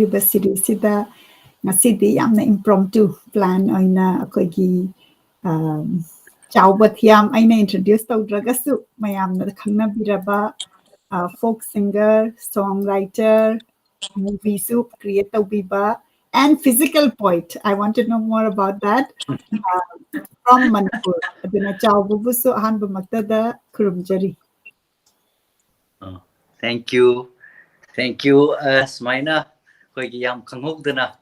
ꯁꯤꯔꯤꯁꯤꯗ ꯉꯁꯤꯗꯤ ꯌꯥꯝꯅ impromptu plan ꯑꯣꯏꯅ ꯑꯩꯈꯣꯏꯒꯤ Chaoba Thiyam ꯑꯩꯅ introduce ꯇꯧꯗ꯭ꯔꯒꯁꯨ ꯃꯌꯥꯝꯅ ꯈꯪꯅꯕꯤꯔꯕ folk singer, songwriter, moviesu create ꯇꯧꯕꯤꯕ and physical poet. I want to know more about that from Manipur. ꯑꯗꯨꯅ Chaobabusu ꯑꯍꯥꯟꯕꯃꯛꯇꯗ ꯈꯨꯔꯨꯝꯖꯔꯤ. Thank you. Thank you. Smaina, koigi yam khanghodana.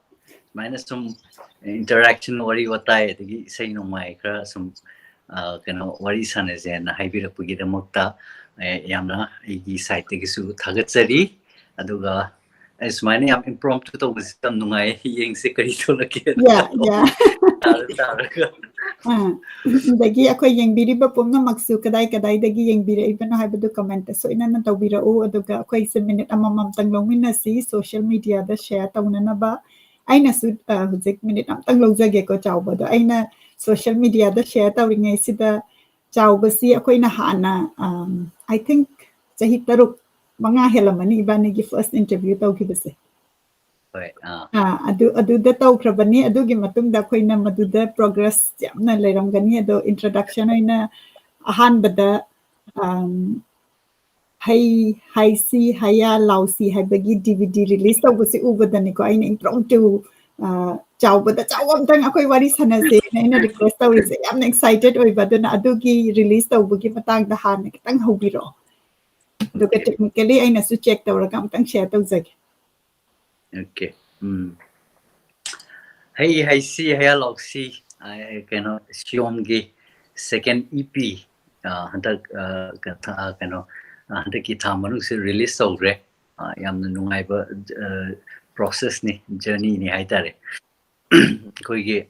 Smaina sum interaction wari watai dagi sei no mai kra sum kano wari sanase na haibirakpugi damakta yamna igi site dagi su thagatsari aduga Smaina yam impromptu tawbasi tam nungai yengse kari tholake. Yeah. Dagi akoy yengbiriba pumnamaksu kadai-kadaidagi yengbiraibano haibadu comment soinana tawbirau aduga akoy se minute amamamtang longminasi social media da share tawnanaba aina su hujik minute amtang longzage ko Chaoba do aina social media da share tawringai sida Chaoba si akoyna hana I think chahi taruk manga helamani ibanigi first interview tawkibase aduda tawkrabani adugi matungda akoyna maduda progress yamna leiramgani ado introduction aina ahanbada haisi haya lausi haibagi DVD release tawbasi ubadani ko aina impromptu Chaoba da chawamtang akoy wari sanase aina request tawrise yamna excited oibaduna adugi release tawbugi matangda hana kitang hobiro aduga technically aina su check tawraga amtang share tawzage. Okay. Hey, see, hey, Loxy. I cannot Siongi second EP. Hunter, Hunter Kitamanu release over. Yam the Nungaiba process ni journey ni haitare. Koigi.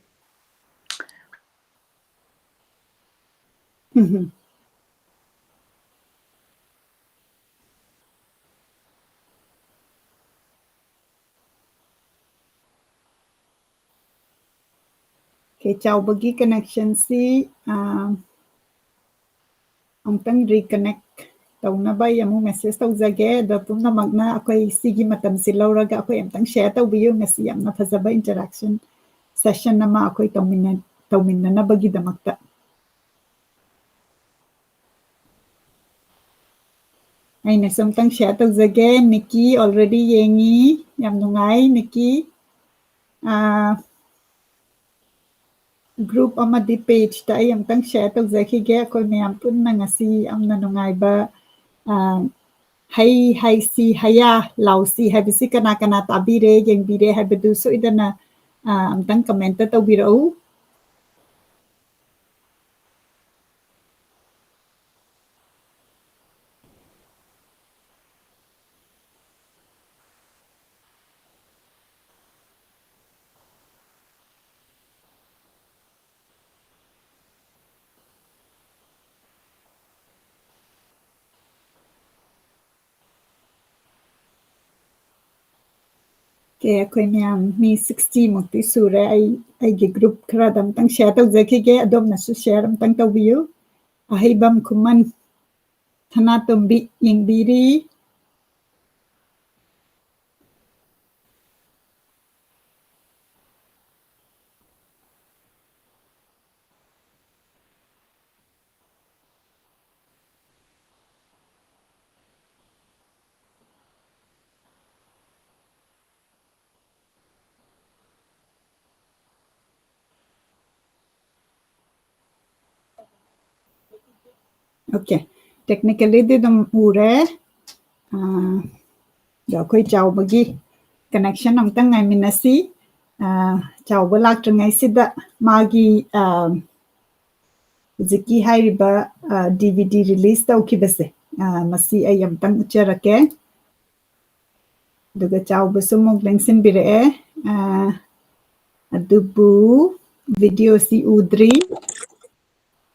Okay, Chaobagi connection si amtang reconnect tawnaba yamu message tawzage da pumnamakna akoy sigi matam si lauraga akoy amtang share tawbiyu ngasi yamna fazaba interaction session nama akoy tawminnanabagi damakta. Aina samtang share tawzage Nikki already yengi yam nungai Nikki group amadi page ta ay amtang share tawzaki ge akoy mayam punna ngasi amna nungaiba hay si haya lausi haibisi kana tabire yengbire haibadu so idana amtang comment tawbirau. Okay, akoy mayam mi 60 mukti sure ay group kara amtang share tawzaki ge adom nasu share amtang tawbiyu ahibam kuman thanatombi yengbiri Okay, technically di dum ure da akoy Chaobagi connection amtang ngai minasi Chaoba laktrangai sida magi ziki hairiba DVD release tawkibase masi ay amtang ucharake duga Chaoba sumog lengsin bire adubu video si udri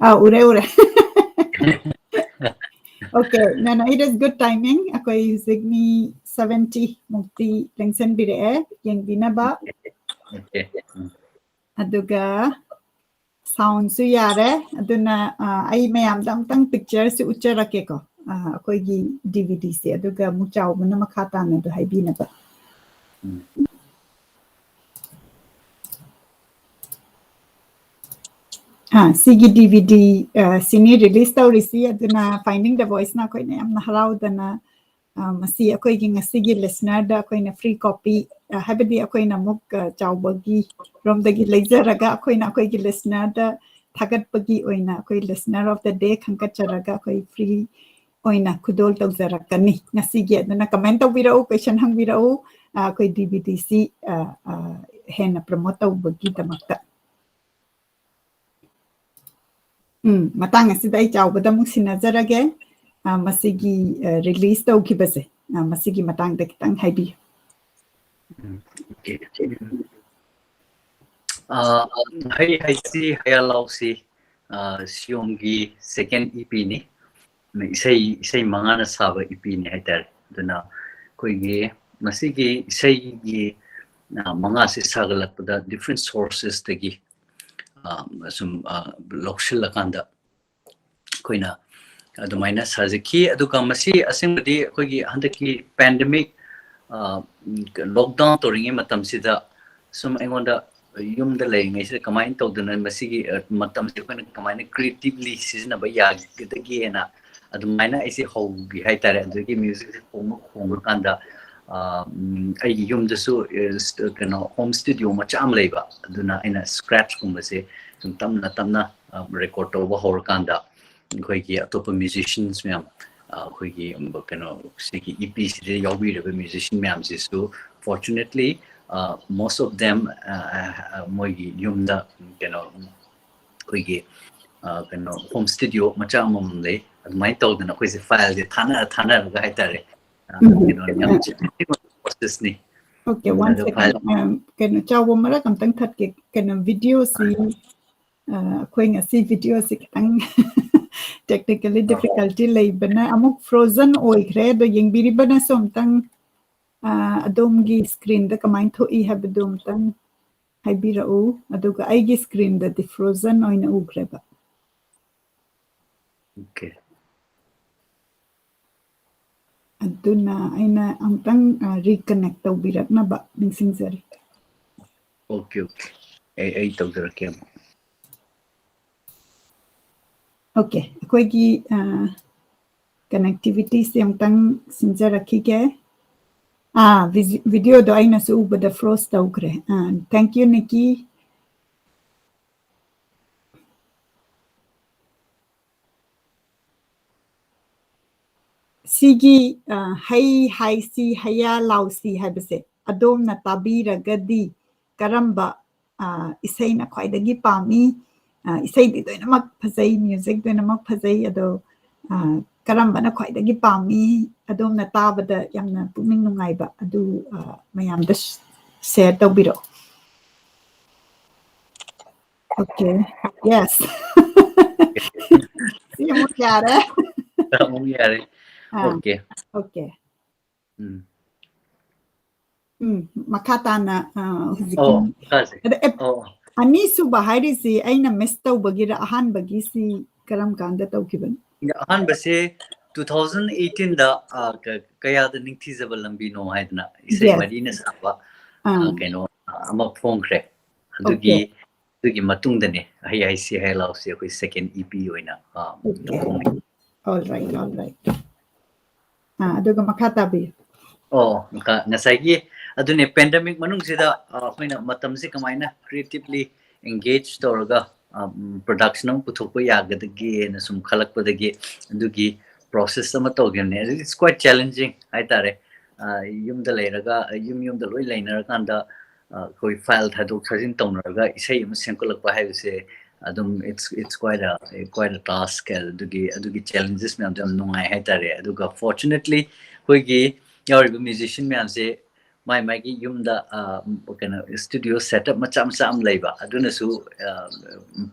ure Okay, no, it is good timing. Akoy zigni 70 mukti lengsen bire yang binaba. Okay. Aduga sound su yare aduna ay mayam damtang picture si ucharake ko akoy gi DVD si aduga mu Chaoba na makata na do haibinaba. Sigi DVD sini release taurisi aduna finding the voice na koina yamna haraudana masi akoigi ngasigi listener da akoina free copy habidi akoina muk chawbagi romdagi leizaraga akoigi listener da thagatpagi oina akoi listener of the day khankacharaga akoi free oina kudol tawzarakani ngasigi aduna comment tawbirau question hangbirau akoi DVD si hena promote tawbagi tamakta matang asida ai chawbada muk sinazarage masigi release tawkhibase masigi matang da kitang haibi hai si hayalausi siomgi second EP ni isai mangana saba EP ni haitar duna koigi masigi isai gi manga se sagalakpada different sources tagi sum lokshilakanda koina adumaina sajaki aduka masi asingdi koigi handaki pandemic lockdown toringi matam sida sum engonda yumda leingai se kamain tawduna masigi matam se koina kamain creatively sizna ba yagdagi na adumaina isi hogi haitare adugi music hong kanda ai yumda su kano home studio macham leiba aduna ina scratch kumbase sum tamna record over hor kanda koigi atopa musicians myam koigi kano sigi EP sire yawbi reba musician myam sisu fortunately most of them moigi yumda kano koigi kano home studio macham le admai tawdana koise file de thana ga haitare process ni okay one second can chawo mara kam tang that ke can video si khoi nga si video si tang technically difficulty lei bana amuk frozen oi khre do yeng biri bana som tang adom gi screen da kamain tho I have dom tang hai bira o aduga ai gi screen da the frozen oina u greba okay aduna aina amtang reconnect tawbirak na ba ningsing zari okay ai tawdarake okay akoigi connectivity se amtang sinjarakhi ke video do aina su ubada frost tawkre thank you Nikki sigi hai si haya lausi habase adom na tabira gadi karamba isai na khwaidagi pami isai di doinamak phazai music doinamak phazai ado karamba na khwaidagi pami adom na tabada yamna puming nungaiba adu mayam da share tawbiro okay yes see mo yare okay okay makatana ani suba hairisi aina miss tawbagira ahan bagisi karam kanda tawkiban ahan base 2018 da kaya da ningthizaba lambi no haidna isai marina saba kaino ama phongre adugi matungda ne hai si hai lausi akoi second EP oina all right aduga makata bi ngasai adune pandemic manung sida akoina matam se kamaina creatively engage toraga production puthokpa yagadagi na sum khalakpadagi adugi process ama togene it's quite challenging aitare yumda leiraga yumda loi leiner kanda koi file thadok thajin tawnaga isai am senkolakpa haibse adum it's quite a task adugi challenges me am nungai haitare aduga fortunately koigi yauriba musician me amse my gi yumda kana studio setup macham leiba aduna su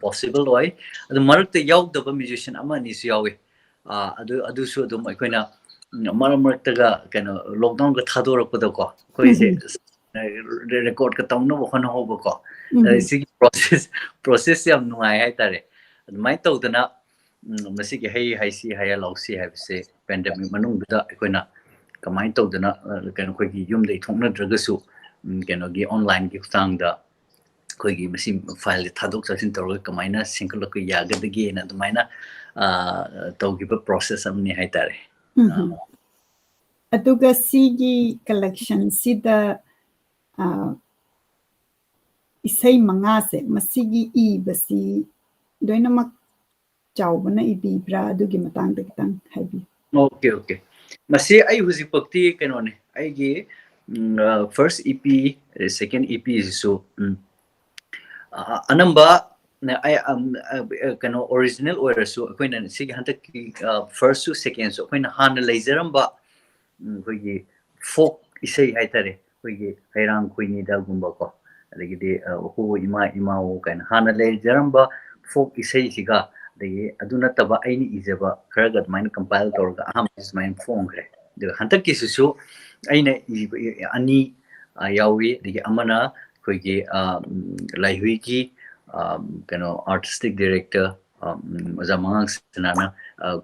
possible oi adu marakte yaudaba musician ama ni su yawi adu su dum akoina marakta ga kana lockdown ga thadorakpada ko koise record ka tawna hona hoba ko sigi process yam nungai hai tare mai tawdana masigi hai si hai lausi haibse pandemic manung da akoina kamain tawdana kan khoi gi yum dei thongna dragasu kenogi online gi tangda koigi masi file thadok chasin torga kamaina single ko yagadagi na dumaina tawgiba process amni haitare aduga sigi collection sida isai mangase masigi basi doinamak chawbana ibibra adugi matangda kitang haibi okay masi ai husi pakti kenone ai gi first EP second EP so anamba I kano original oirasu akoina sigi hantak first to second so akoina hana leizeramba koigi folk isai haitare koigi hairang kuini da gumba ko adagidi ho ima o kan hana leizeramba folk isai siga adagi aduna taba aini ijaba kharaga mine compile torga aham is mine phone de hantak kisusu aina ani yawi adagi amana koigi laihui ki kano artistic director zamangang sinana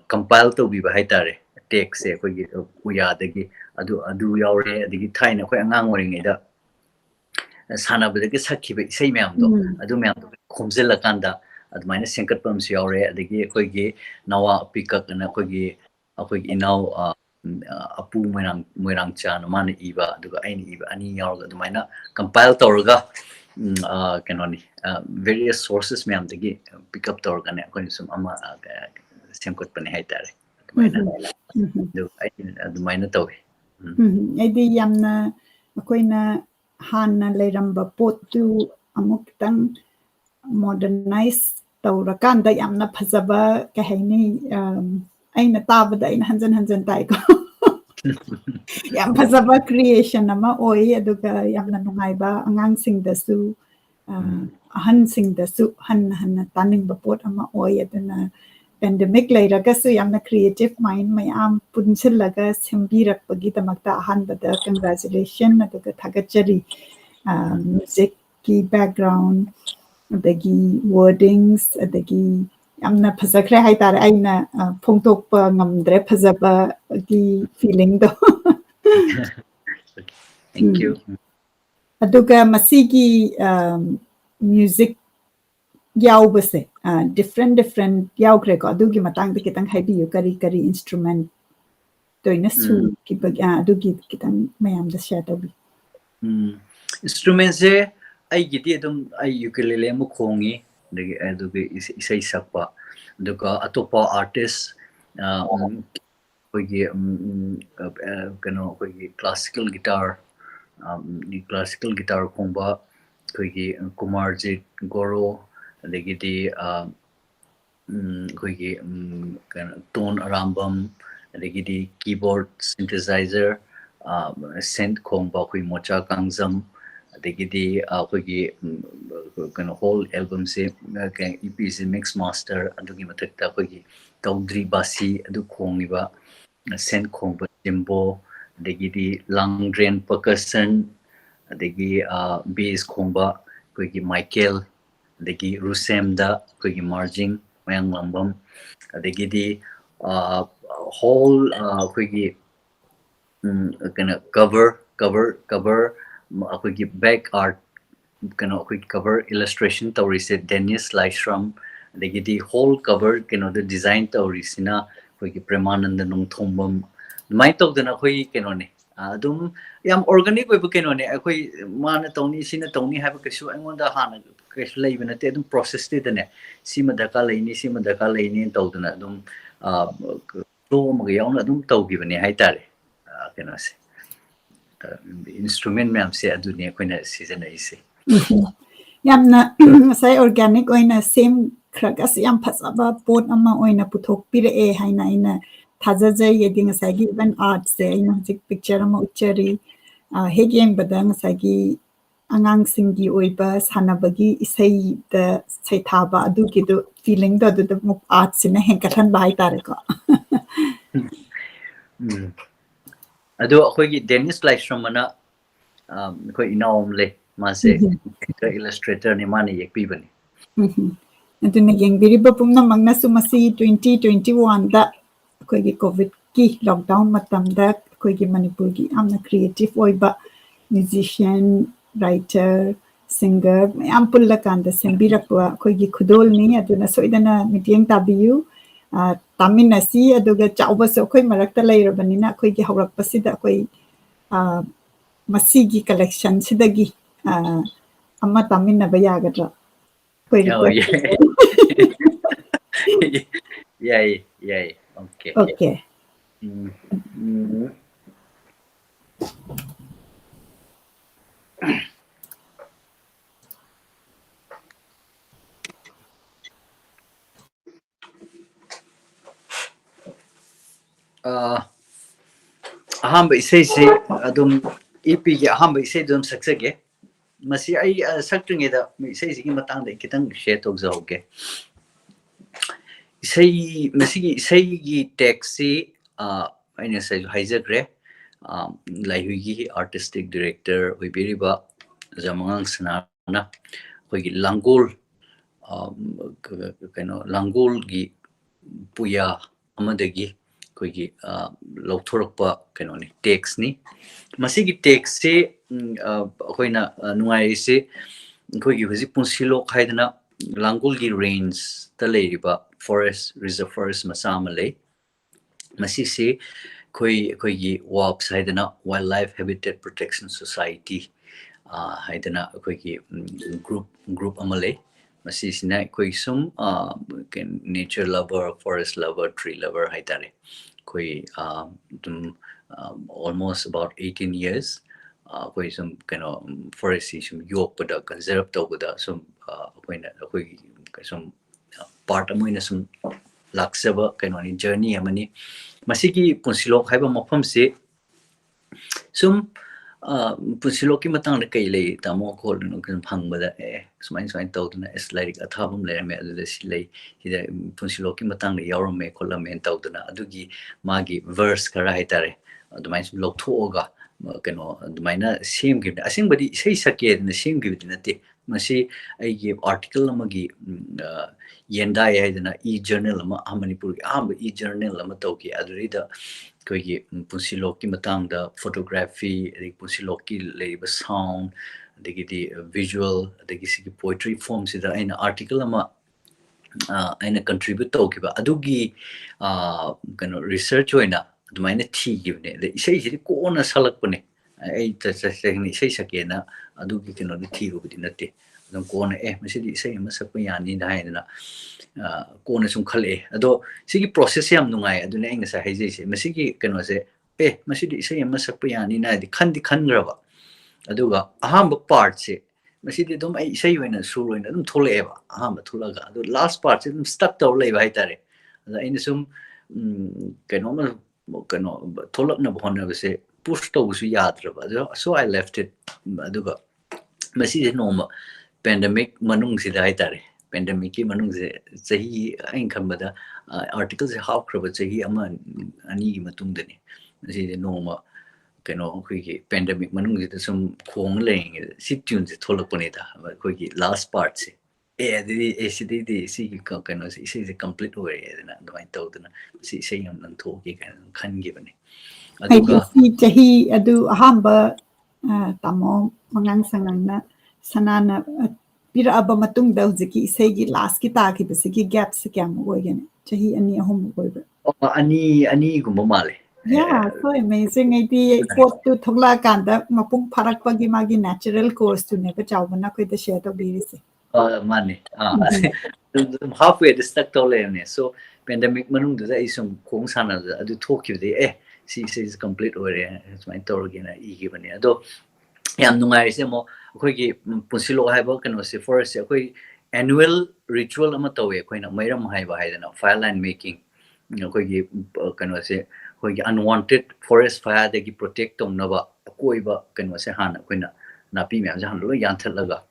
compile to bi haitare text se koigi uya dagi adu yaure adagi thaina koi angang oring ida sana badagi sakhi be sei myam do adu myam do khomjela kanda admaina senkat pam si yaure adagi koigi nawa pickup na koigi inau apu moirang chan man iba aduga aini iba ani yaurga admaina compile torga kanoni various sources myam dagi pick up torga ne koni sum ama semkot pane haitare admaina tawi aidi yamna akoina hanna leiramba potu amuk modernize tawrakanda yamna phajaba kahaini aina tabada aina hanjan tai ko yam phajaba creation ama oi aduga yamna nungaiba angang sing dasu ahan sing dasu han taning ba pot ama oi aduna pandemic lairagasu yamna creative mind mayam punchillaga sembirakpagi tamakta ahanbada congratulation aduga thagachari music ki background adagi wordings adagi yamna phajakre haitare aina phongtokpa ngamdre phajaba gi feeling do thank you aduga masigi music yaubase different yaukre ko adugi matang de kitang haibiyu kari instrument toina su ki bag adugi kitang mayam da share tabi instruments e ai giti dum ai ukulele mu khongi de adugi isai sakpa aduga atopa artist koigi kano koigi classical guitar khongba koigi kumarjit goro adagidi koigi tone arambam adagidi keyboard synthesizer synth khongba koi mocha kangjam adagidi koigi kano whole album se EP se mix master adugi mathakta koigi taudri basi adu khongiba synth khongba jimbo adagidi langren percussion adagi bass khongba koigi Michael adagi Rusemda koigi margin mayang lambam adagidi whole koigi kana cover koigi back art kana koigi cover illustration tawrise Dennis Lyshram adagidi whole cover kano the design tawrisina koigi Premananda Nungthombam mai tawdana koi kano ne adum yam organic we keno ne akoi mana tawni sina tawni haba kesu angonda hana kesu leibana te adum process te dane sima daka leini tawdana adum flow ma yauna adum tawgibane haitare keno se instrument myam se aduni koina season ise yamna sai organic oina same kragas yam phasaba pot ama oina puthok pire e haina ina thajaja yeding sagi even art se ina hik picture ama uchari hegem badang sagi angang singi oiba sanabagi isai da saithaba adugi do feeling da the art sina henkathan bai tare ko ado akhoi Dennis Lyshram mana koi inaom le mase illustrator ni mani yekpi bani aduna yengbiriba pumna mangna sumasi 2021 da koi covid ki lockdown matam da koi Manipur gi amna creative oiba musician, writer, singer mayam pulla kanda sembirakwa akoigi khudolni aduna soidana mityeng tabiyu taminasi aduga chauba so khoi marakta leirabanina akoigi haurakpasida akoi masigi collection sidagi amma taminaba yagadra koi Oh, request yeah, yeah. Okay. okay ahamba isai adum EP gi ahamba isai dum saksage masi ai sakringe da isai sigi matang da kitang share togzauge isai masigi isai gi taxi aina sai haizagre laihuigi artistic director oibiriba jamangang sanana koigi langol kaino langol gi puya amadagi koigi lauthorokpa kaino ni text ni masigi text se koina nungai se koigi huji punsilo khaidana langol gi range ta leiriba forest reserve forest masama le masi se koigi WAPS haidana wildlife habitat protection society haidana koigi group amale masi sina koi sum nature lover forest lover tree lover haitare koi almost about 18 years koi sum forest sum yok pada conserve tawda sum koi sum part amoina sum laksaba ni journey amani masiki punsilok haiba mafam se sum punsiloki matang na kai lei tamo khol no kan phangba sumain tawduna es like athabum le me adu si lei hida punsiloki matang na yawram me khola me tawduna adugi magi verse kara haitare adumai sum lokthoga adumaina same gi asingbadi sei sake na same gi dinate masi aigi article amagi yendai haidana e journal ama Manipur e journal ama tawki adurida koigi punsiloki matang da photography punsiloki leiba sound adigi visual adigi sigi poetry form sida aina article ama aina contribute tawkiba adugi research oina adumaina thigibne isai sidi kona salakpane ai tasani isai sakena adugi thigubudi natte adum kona masidi isai ama sakpa yani da haidana kona sum khale ado sigi process yam nungai aduna inga sa haije se masigi se masidi isai ama sakpa yani na di khangraba aduga ahamba part se masidi dum ai isai oina sur oina dum tholeeba ahamba thulaga adu last part se dum stuck taw lei bai tare ada ina sum ma tholakna bhona se push taw su yadraba so I left it aduga masidi noma pandemic manung sida hai tare pandemic ki manung se chahi ain khambada article se half khroba chahi ama ani gi matung dani masidi noma koigi pandemic manung se sum khong leng si tune se tholakpani da koigi last part se si se complete way na doi tawdana si yam nan thoki kan khangi bane aduga si chahi adu ahamba tamo mangang sangangna sanana pira aba matung da hujiki isegi last ki ta ki basigi gap se kyam oigene chahi ani ahum oiba ani gumba male yeah so amazing iti pot tu thogla kanda mapung pharak pagi magi natural course tu ne ba chawna koi da share to biri se money halfway the stuck to lane so pandemic manung da isum khong sana adu thoki de is complete ore it's my tour again gi bane ado yam nungai se mo khoi gi punsilo haiba se forest se khoi annual ritual ama tawe khoi na mairam haiba haidana fire line making khoi gi se khoi gi unwanted forest fire de gi protect tong na ba koiba se hana khoi na napi me ja han lo yan thalaga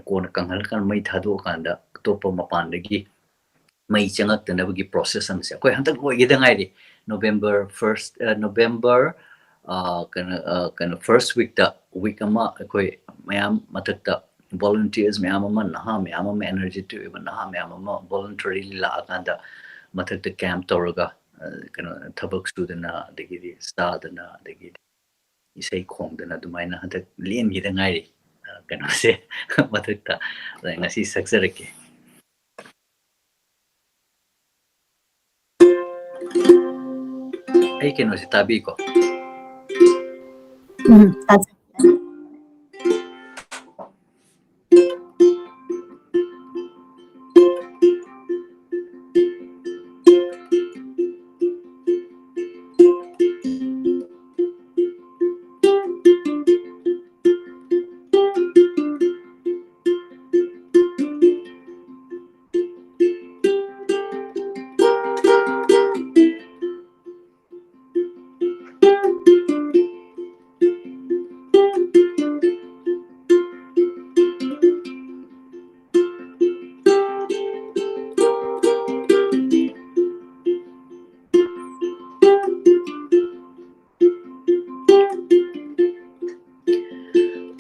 kona kanghal kan mai thado kanda topa mapan dagi mai changak tanabagi process am se koi hantak loi gida ngai ri November 1st November first week da week ama koi mayam matakta volunteers mayam ama naha mayam ama energy to even naha mayam ama voluntarily la kanda matakta camp toraga thabak studana dagi stadana dagi isai khongdana dumaina hadak lien gi da ngai kano se mathukta ngasi saksarake ai keno se tabi ko That's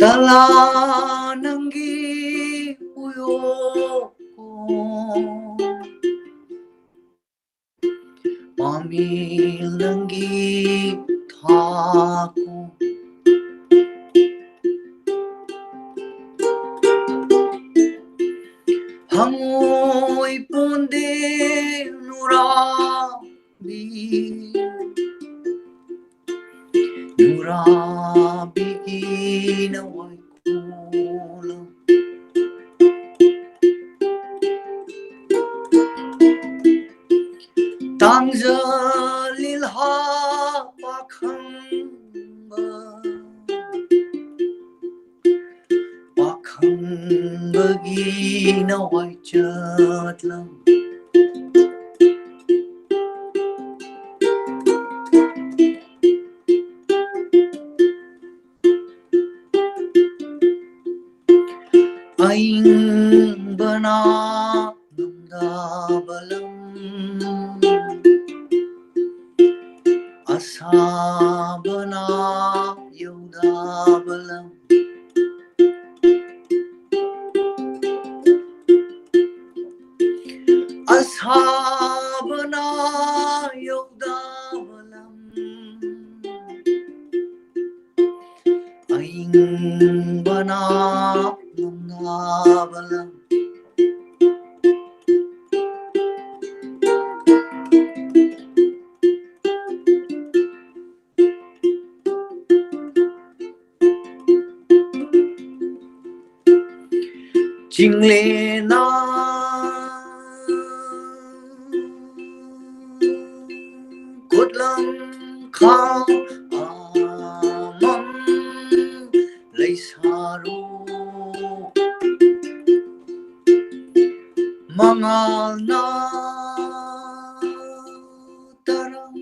tala nanggi uyo ko mami nanggi thaku hangoi ponde nura bi nura bigina wai kula tangza lilha pakhang bagina wai chatlam aing bana namda balam asa bana yuda balam asa bana yuda balam aing bana namda balam Jingle na kutlang khang amam leisaru mangal na tarang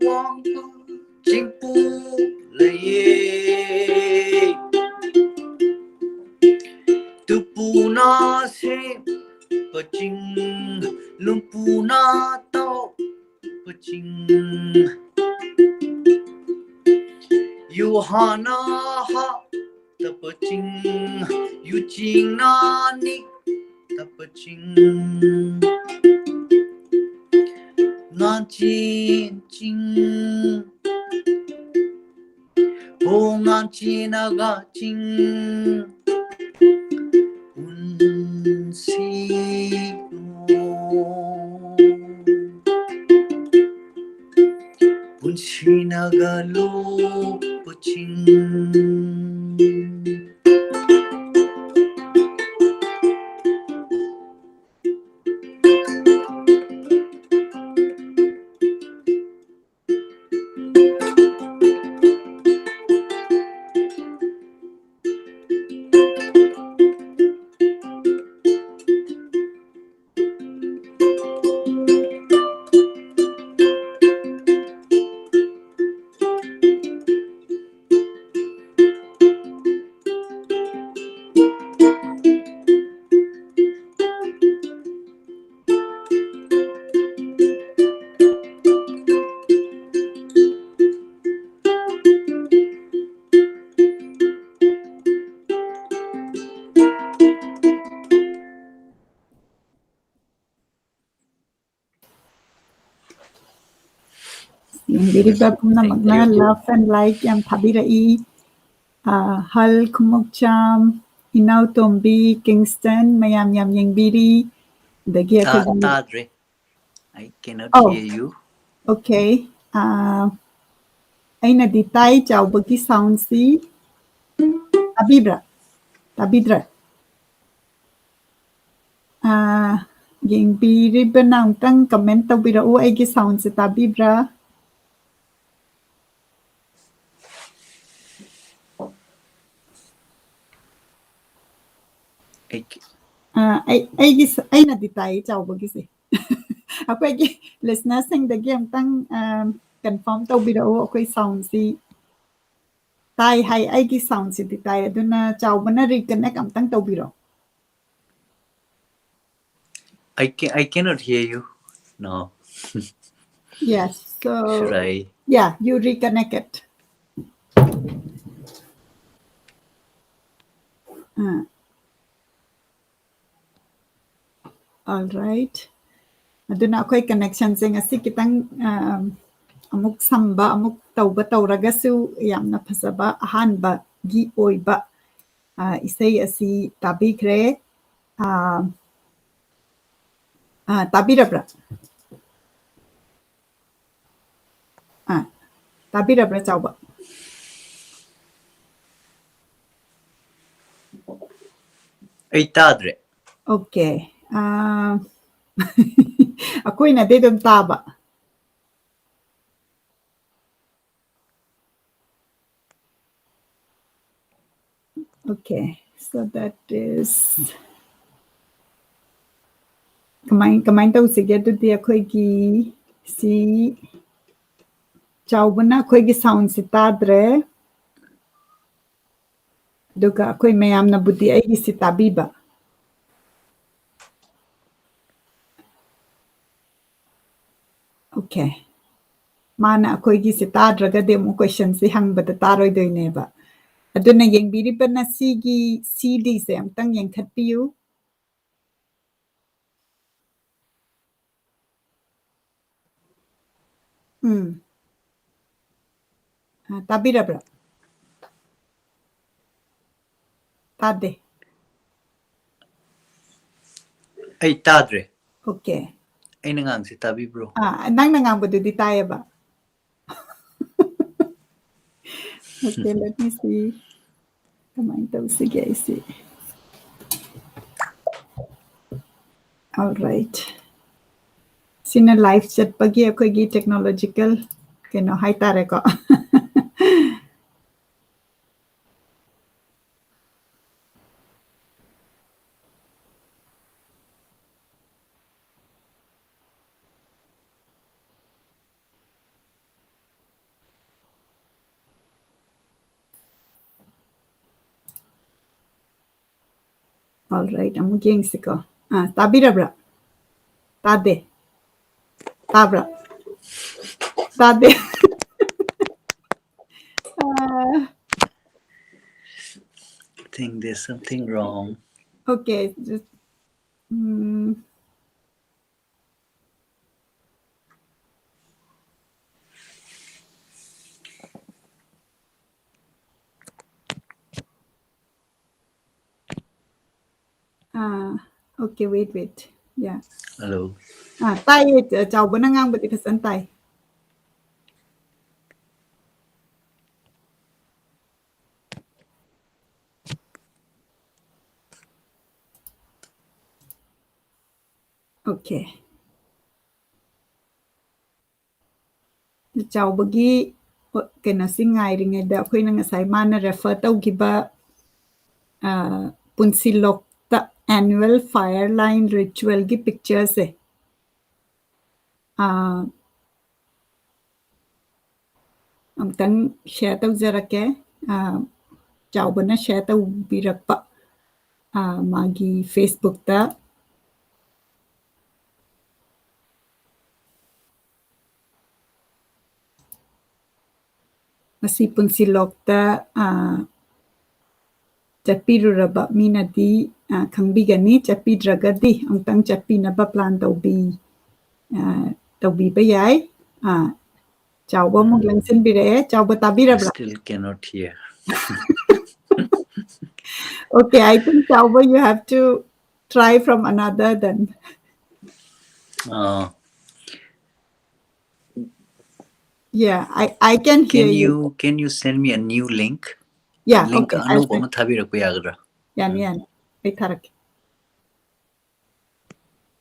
wang jingpu leye tupuna se paching lumpuna tau paching yuhana ha tapaching yuching na ni tapaching na chin ching ho nga chinaga ching Punsinagalo puching Yengbiriba pumnamakna Thank you. love and like yam thabirai. Hal Kumokcham, Inau Tombi, Kingston, Mayam Yam Yengbiri, dagi akogi. Tadre, I cannot Oh, hear you. okay. Aina di tai chaubagi sound si tabibra. Tabidra. Yengbiriba na utang comment tabira o aigi sound si tabibra. Aina di tai chaubagi si. Akogi listeners sing dagi utang confirm tabira o ako'y sound si tai hai aigi sound si di tai aduna chaubana reconnect amtang tabiro. I cannot hear you. No. Yes. So Should I? yeah, you reconnect it. All right. Aduna ako'y connection sing asi kitang amuk samba amuk tauba tauragasu yamna phasaba ahanba gi oiba isay asi tabikre tabirabra tabirabra chauba. Ay tadre. Okay. Ako'y na dedon taba. Okay, so that is kamain tau sige adudi ako'y si chaubana ako'y sound si tadre aduga ako'y mayam na budi ay si tabiba. Okay. Mana ako'y si tadraga de mo question si hangbada taroy doyneba. Aduna yengbiriba na sigi CD se amtang yengkhat piyu. Tabirabra. Tade. Ay tadre. Okay. Ay nangang si tabi bro. Nang nangambado di tayo ba? Okay, let me see. Kamain tau sige I see. All right. Sina live chat pagi ako'y technological kino hay tare ko. All right, amo ging siko. Tabirabra. Tade. Tabra. Tade. I think there's something wrong. Okay, just okay, wait. Yeah. Hello. Tay chào bữa nang ngang bati pasan tay. Okay. Chào bagi kena singai ringeda ako'y nang asay mana refer tawgiba punsilok ta annual fireline ritual gi pictures eh. Amtang share tawjarake chào bữa na share tawbirakpa magi Facebook ta. Masipun silok ta chapiruraba minadi khangbigani chapidragadi amtang chapinaba plan tawbiba yai Chaoba muk langsin bire. Chaoba I tabirabra. still cannot hear. Okay, I think Chaoba, you have to try from another then. Yeah, I can hear you. Can you send me a new link? Yeah, Link okay. I'll anu send. bama thabirakpa yagadra. Yan. I tharak.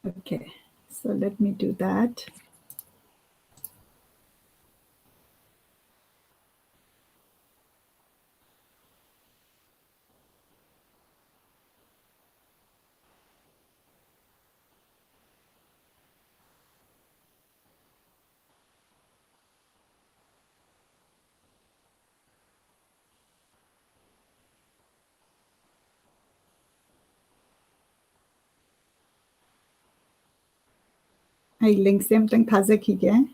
Okay, so let me do that. I link same thing thazakige.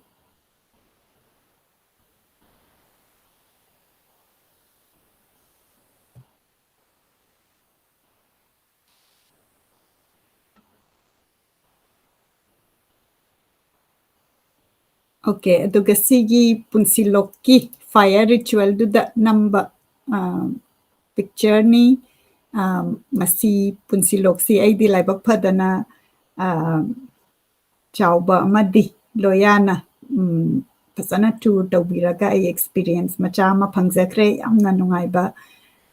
Okay, aduga sigi punsilokki fire ritual do the number picture ni masi punsilok si ay di laibak padana Chaoba amadi loyana pasana tu tawbiraga ay experience macha ama phangjakre yamna nungaiba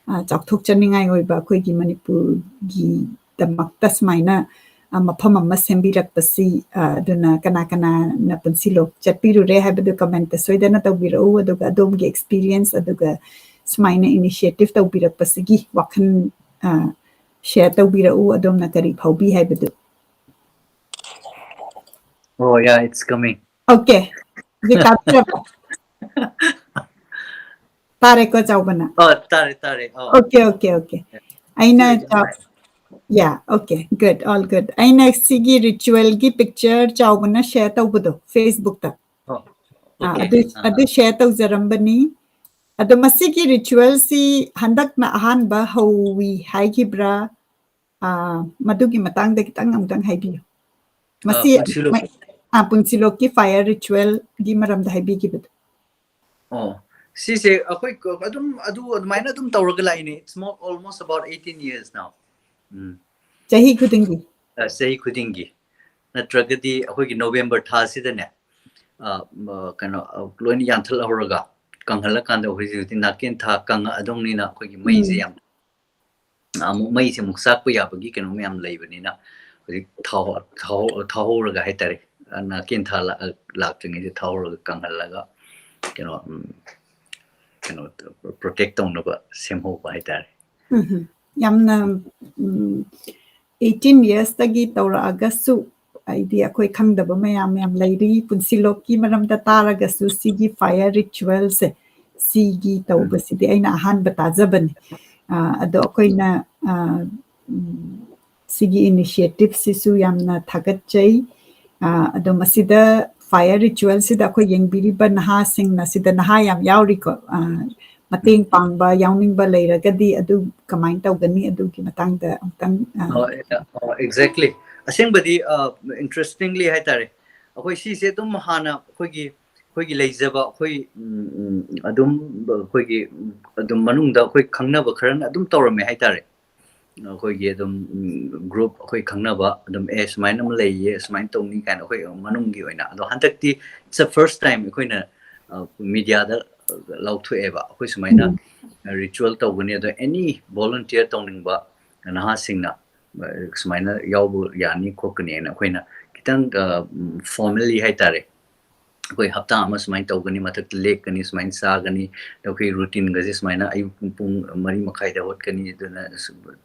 chakthok chaningai oiba akoigi Manipur gi damakta smaina mafam ama sembirakpasi aduna kana na punsilok chatpirure haibadu comment soidana tawbirau aduga adomgi experience aduga smaina initiative tawbirakpasigi wakhan share tawbirau adomna kari phaubi haibadu. Oh yeah, it's coming. Okay. Tare ko Chaobana. Oh, tare. Oh. Okay. Aina yeah, okay. Good, all good. Aina sigi ritual gi picture Chaobana share tawbudo Facebook ta. Oh, okay. Adu share tawjarambani. Adu masigi ritual si handak na ahanba hawi haigibra madugi matangda kitang amtang haibiyo. Masi punsilok ki fire ritual gi maramda haibigibado. Oh, sise akhoi adumina adum tawraga laini. It's almost about 18 years now. Chahi khudingi. Sahi khudingi. Natragadi akhoi November thasidane kano loini yanthal horaga kanghala kanda hojiti nakin tha kanga adongni na akhoi maise yam maise muksak pu yabagi kano myam leibanina hoji thahoraga haitare nakin tha laktringi thahoraga kanghalaga protect taugnaba semhoba haitare. Yamna 18 years tagi tawra'agasu aidi akhoi khangdaba mayam lairi punsilokki maramda taragasu sigi fire rituals sigi tawbasidi aina ahanba tajabani ado akoina sigi initiative sisu yamna thagatchai ado masida fire ritual sida akhoi yengbiriba naha singna sida naha yam yauriko mateng pangba yauningba leiragadi adu kamain tawgani adugi matangda amtang exactly asengbadi interestingly haitare akhoi sise dum hana akhoi leijaba akhoi adum manungda akhoi khangnaba kharan adum tawrame haitare akhoi adum group akhoi khangnaba adum smaina am leiye smain tawni kan akhoi manunggi oina ado hantakti it's the first time akhoi na media da lauthueba akhoi smaina ritual tawgani ado any volunteer tawningba naha singna smaina yaubu yani khokani na akhoi na kitang formally haitare koi hafta ama smain tawgani mathak lekani smain sagani koi routine gaji smaina ayu pung mari makhai da hotkani duna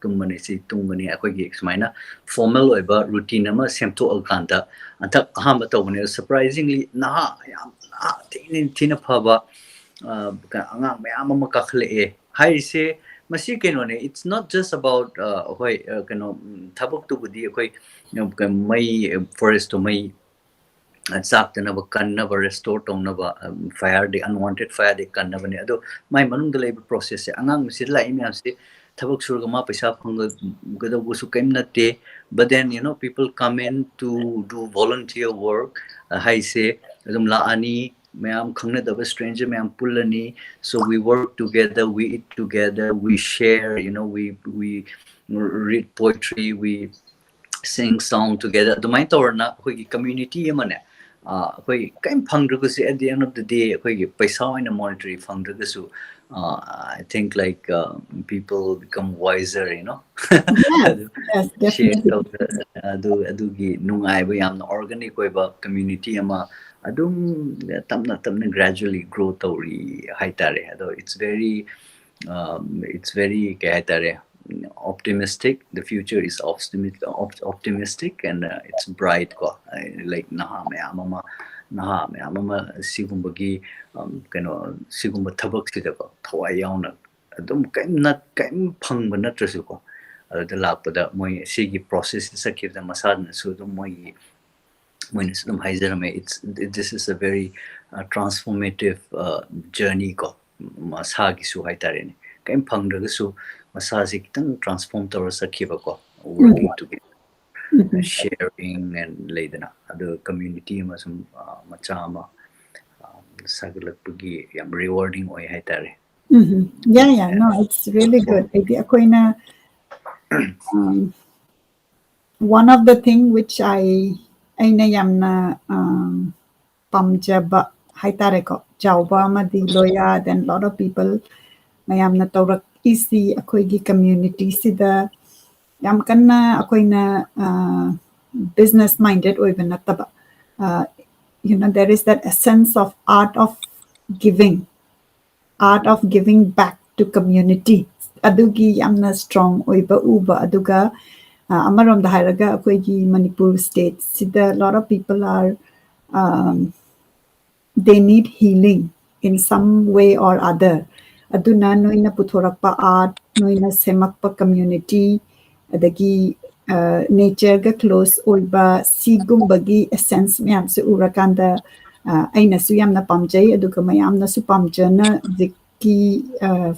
tummani si tungani akoi gi smaina formal oiba routine ama semto alkanta anta ahamba tawgani surprisingly naha yam thina phaba angang mayam ama kakhle e haise masi keno ne it's not just about hoi keno thabuk tu budi koi mai forest to mai saktanaba kannaba restore tawnaba fire the unwanted fire the kannaba ne ado mai manungda leba process se angang si lai me ase thabak surga ma paisa phanga gada busu kaim natte but then people come in to do volunteer work hai se adum la ani mayam khangnadaba stranger mayam pullani, so we work together, we eat together, we share, we read poetry, we sing song together. The main torna we community amane we kaim phangdragusu at the end of the day we paisa in a monetary phangdragusu. I think like people become wiser, Yes, yes, share definitely. adugi nungaiba yamna organic oiba community ama adum tamna tamna gradually grow tawri haitare. Ado it's very kaya haitare, optimistic. The future is optimistic, and it's bright ko. Like naha me ama sigumbagi sigumba thabak sida ko thawai yauna adum kaim phangba natrasu ko the lakpada moi sigi process sakib da masad na su dum moi nisum haijarame. This is a very transformative journey ko masagi su haitare ne kaim phangdaga su masasi kitang transform tawra sakiba ko working together, sharing and laidana the community masum machama sagalakpagi yam rewarding oi haitare. Yeah, yeah, no, it's really good. Maybe akoina one of the thing which aina yamna pamjaba haitare ko Chaoba amadi loya, then lot of people mayamna tawrak isi akoigi community sida yam kanna akoina business minded oiba nataba. There is that essence of art of giving back to community. Adugi yamna strong oiba uba aduga amarom haraga akoigi Manipur state sida a lot of people are they need healing in some way or other. Aduna noina puthorakpa art, noina semakpa community, adagi nature ga close oiba sigumbagi essence mayam se urakanda aina su yamna pamjai aduga mayamna su pamjana ziki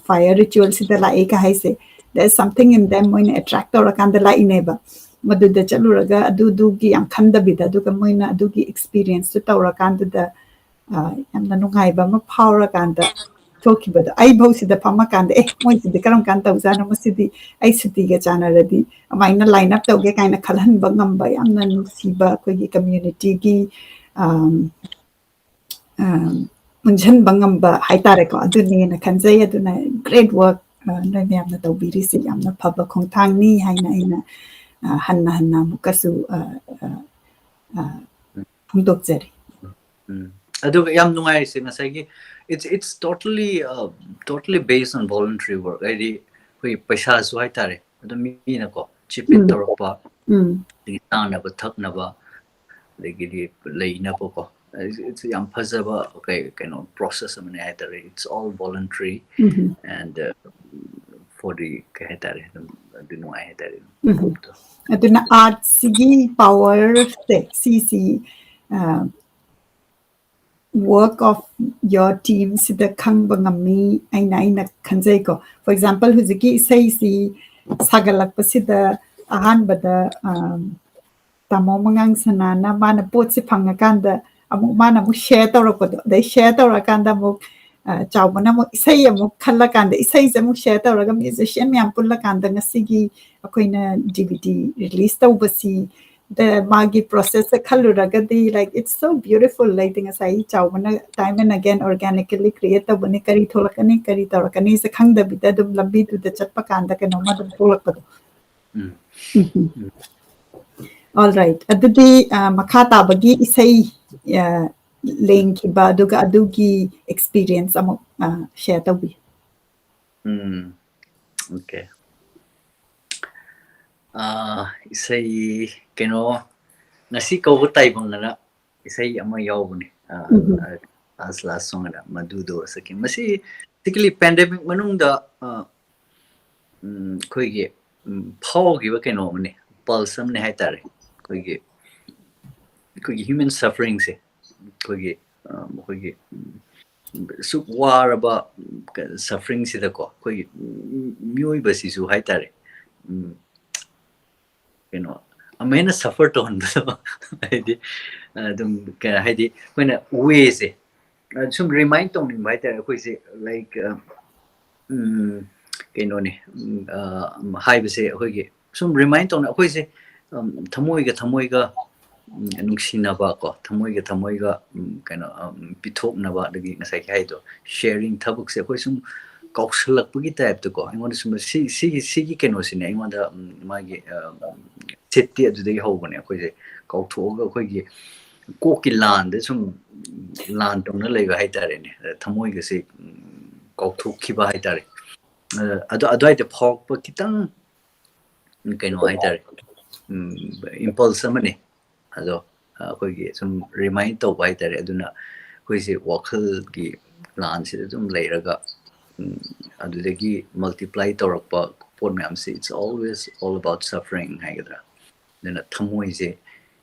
fire ritual sida la eka haise. There's something in them moina attract orakanda la ineba. Maduda chaluraga adugi yam khanda bida aduga moina adugi experience su taurakanda da yamna nungaiba ma phaurakanda thokibada ai bhausida phamakanda moisidi karam kan tawjana masidi ai sutiga chanaradi amaina line up tawge kaina khalhanba ngamba yamna nusiba akogi community gi munjhanba ngamba haitare ko aduni na khanjai aduna great work noi yamna tawbirisi yamna phaba khongthangni haina aina hanna mukasu phungdokjari. Aduga yam nungaisi ngasagi it's totally based on voluntary work. Adi hui paisa su haitare adu mi na ko chip in torakpa tanaba thaknaba legidi leinaba ko it's yam phajaba okay process amane haitare. It's all voluntary, and for the haitare adu nungai haitare. Aduna art sigi power se work of your team sida khangba ngami aina khanjai ko. For example, huziki sai si sagalak pasida ahan bada tamo mangang sanana mana pot si phangakanda amuk mana mu share tawrakpado dai share tawrakanda muk chawbana muk isai amuk khallakanda isai se muk share tawraga musician myam pullakanda ngasigi akoina DVD release tawbasi the magi process khaluragadi like it's so beautiful like ngasai chawbana time and again organically create tabani kari tholakani kari tawrakani se khangda bida dum lambi tu da chatpa kanda kanoma dum tholakpado. All right. Adudi makata bagi isay link ba aduga adugi experience amo share tawi. Okay. Isay nasi kaubo taibang na isay ama yawbuni as last song na madudo saki masi particularly pandemic manungda koigi phawgi ba mani pulse amne haitare koigi human suffering se koigi su waraba suffering sida ko koigi myoi basi su haitare amena suffer to hanbado haidi haidi koina way se some remind tong by the like keinoni haibase akhoi sum remind tong akhoi se thamoi ga nungsinaba ko thamoi ga kaino pithoknaba dagi ngasai khai do sharing thabuk se akhoi sum kausalak pugi type to ko aingon sum si gi kaino sine aingon da magi setti adu dei hobane akhoi se kauthoga akhoi gi कोकी लान दे सुम लान तोंग न लेगा high तारे ने थमोइ गसे कौथुक खिबा high तारे अदो अदो आइते Fock प कितंग कइनो high तारे इम्पल्स अमने अदो अखोइगे सुम रिमाइंड तो हाइ तारे अदुना कोइसे वखल की लान से तुम लेरगा अदुदगी मल्टीप्लाई तौरकपा पोट मैम से it's always all about suffering हाइगद्रा देना थमोइ से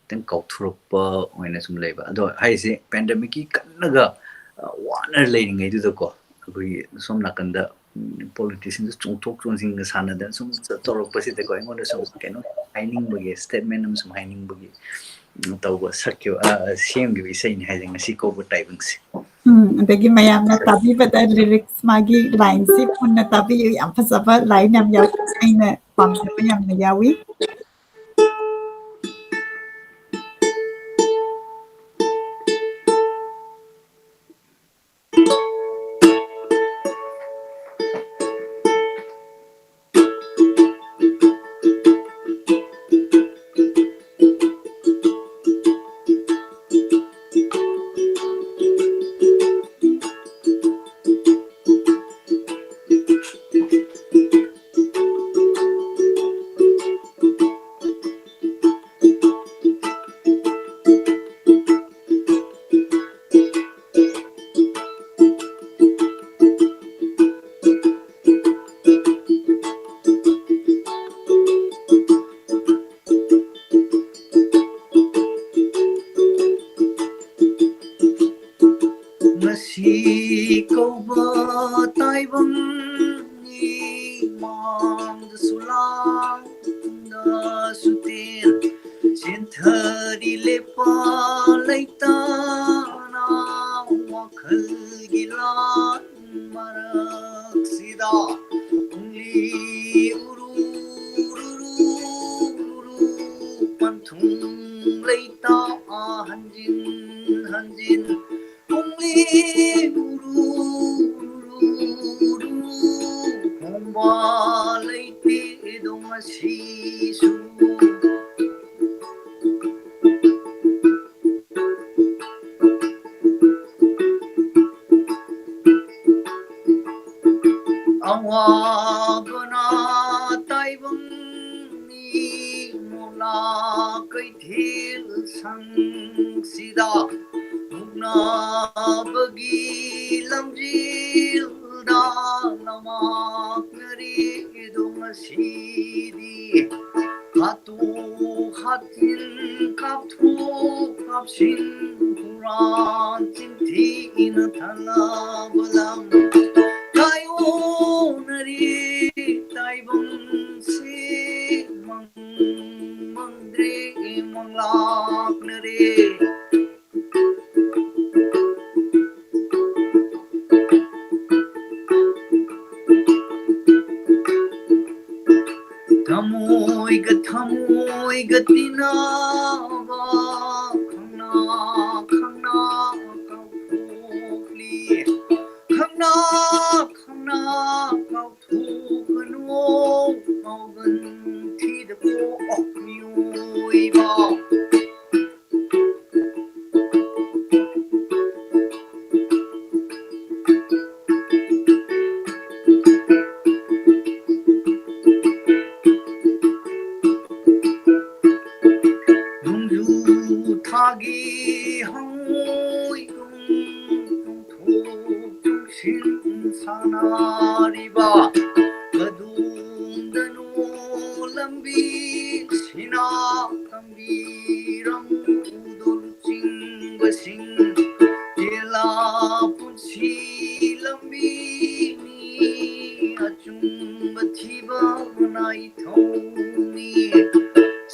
then kauthurpa oina sum leba ado haise pandemic ki kannaga waner leading ai du ko agui som nakanda politicians chungthok chungsing sana da sum torok pasi de ko ngon sum keno mining bagi statement am sum mining bagi tawba sakyo same gi sai ni haising si ko bo typing si adagi mayamna tabi bada lyrics magi line si punna tabi yam phasaba line yam yaw aina pamsaba yamna yawi Chaoba Thiyam ni mang sulang da sutir sinthari lepa laita na wakhal gilan marak sida ungli uru panthung laita hanjin hanjin ungli uru homba laiti dong asisu awabana taibang ni mona kai thil sang sida muna bagi lamjil da namak ngari dong asidi hatu hatin kapthu kapshin huran chinthi in thala balam nari taibang si mangdre manglak nari thamoy ga tinaba khangna khangna kaupli khangna khangna kautu kanu kaugan thi de ko okmioi ba thagi hangoi gung thok shin sanariba kadum danu lambi sina kambiram udul ching basing jela punsi lambi ni achum bathiba nai thoni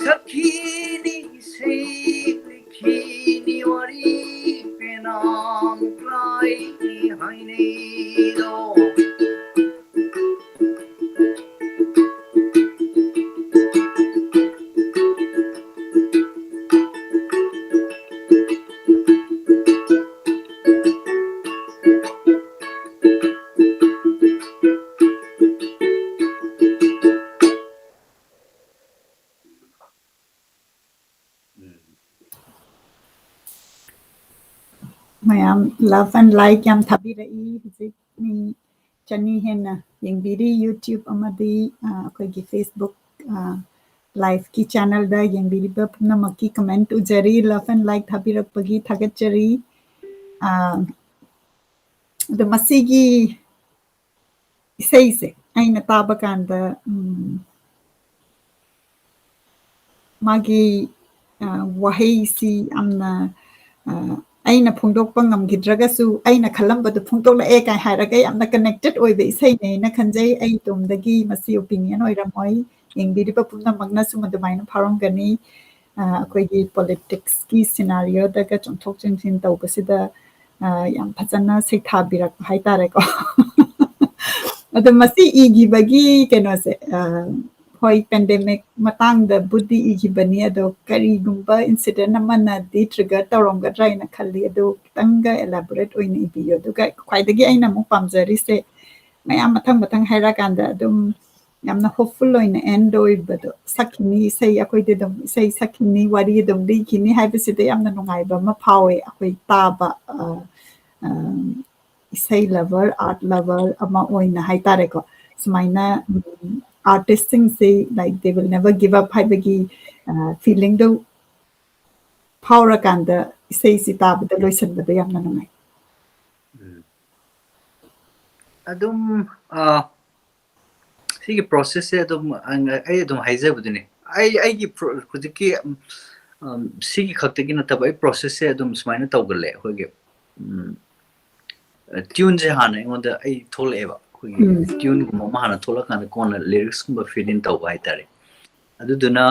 sakhini sei kini wari penam klai mayam love and like yam thabirai hujik ni chani hena yengbiri YouTube amadi akoigi Facebook live ki channel da yengbiri ba pumnamaki comment ujari love and like thabirakpagi thagachari the masigi isai se aina taba kanda magi wahei si amna aina phongdokpa ngamgidragasu aina khalambadu phongtokla e kai hairaga yamna connected oibe isai ne na khanjai ai tomdagi masi opinion oiramoi yengbiriba pumna magna sumadumaina pharongani akoigi politics ki scenario daga chonthok chingsin tawbasida yam phajana seithabirak haitare ko ado masi igibagi kenose hoi pandemic matang da buddhi igibani ado karigumba incident amana di trigger tawromgadra ina khalli ado kitanga elaborate oina ibiyo duga khwaidagi aina mu pamjari se mayam mathang haira kanda adum yamna hopeful oina end oibado sakini sei akoi de dum sei sakini wari dum di kini haibasida yamna nungaiba ma phawe akoi taba isai lover art lover ama oina haitare ko sumaina artists say like they will never give up haibagi feeling do power kanda isai sitab da loisan da yamna nungai adum sigi process se adum ai adum haizabudune ai gi kujiki sigi khaktagi na tabai process se adum sumaina tawgale hoge tune je hana ngonda ai tholeba hoge tune gum ma hana thola kan kona lyrics gum fill in tawba haitare aduduna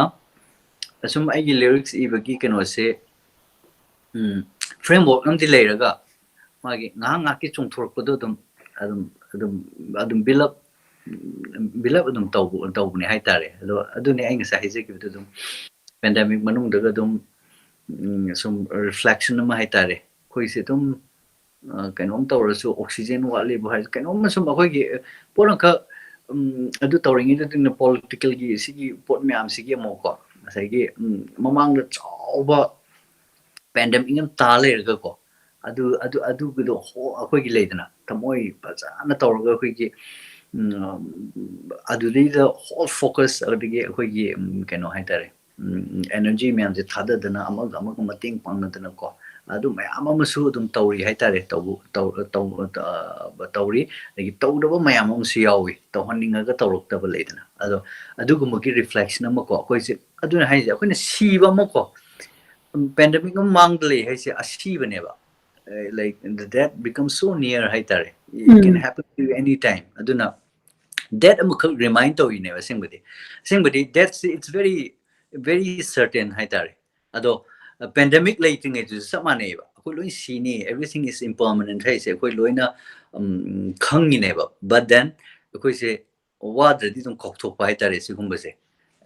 asum ai gi lyrics ibagi keno se framework namdi leiraga magi nga ki chungthorpado adum build up adum tawbune haitare adune ai ngasa hijeki adum pandemic manung daga adum some reflection ma haitare koi se dum kainom tawrasu oxygen wali bo hai kainom sum akoi gi poranka adu tawringi da political gi sigi pot myam sigi mo ko sai gi mamang da chawba pandemic ngam tale ga ko adu gido ho akoi gi leidana tamoi pajana tawraga akoi gi adudida whole focus adigi akoi gi kaino haitare energy myam je thada dana amaga mating pangnadana ko adu mayam amasu dum tawri haitare tawri agi tawdaba mayam amsu yawi tawhaninga ga tawroktaba leidana adugumagi reflection amako akoi se aduna haise akoina siba amako pandemic mangdle haise asiba neba like that becomes so near haitare it can happen to you anytime aduna that amakal remind to ine singbadi that's it's very certain haitare ado pandemic lating it samane ba koi loi sini everything is impermanent haise koi loina khangi neba but then koi se what the dum kokthok pa haitare sigumbase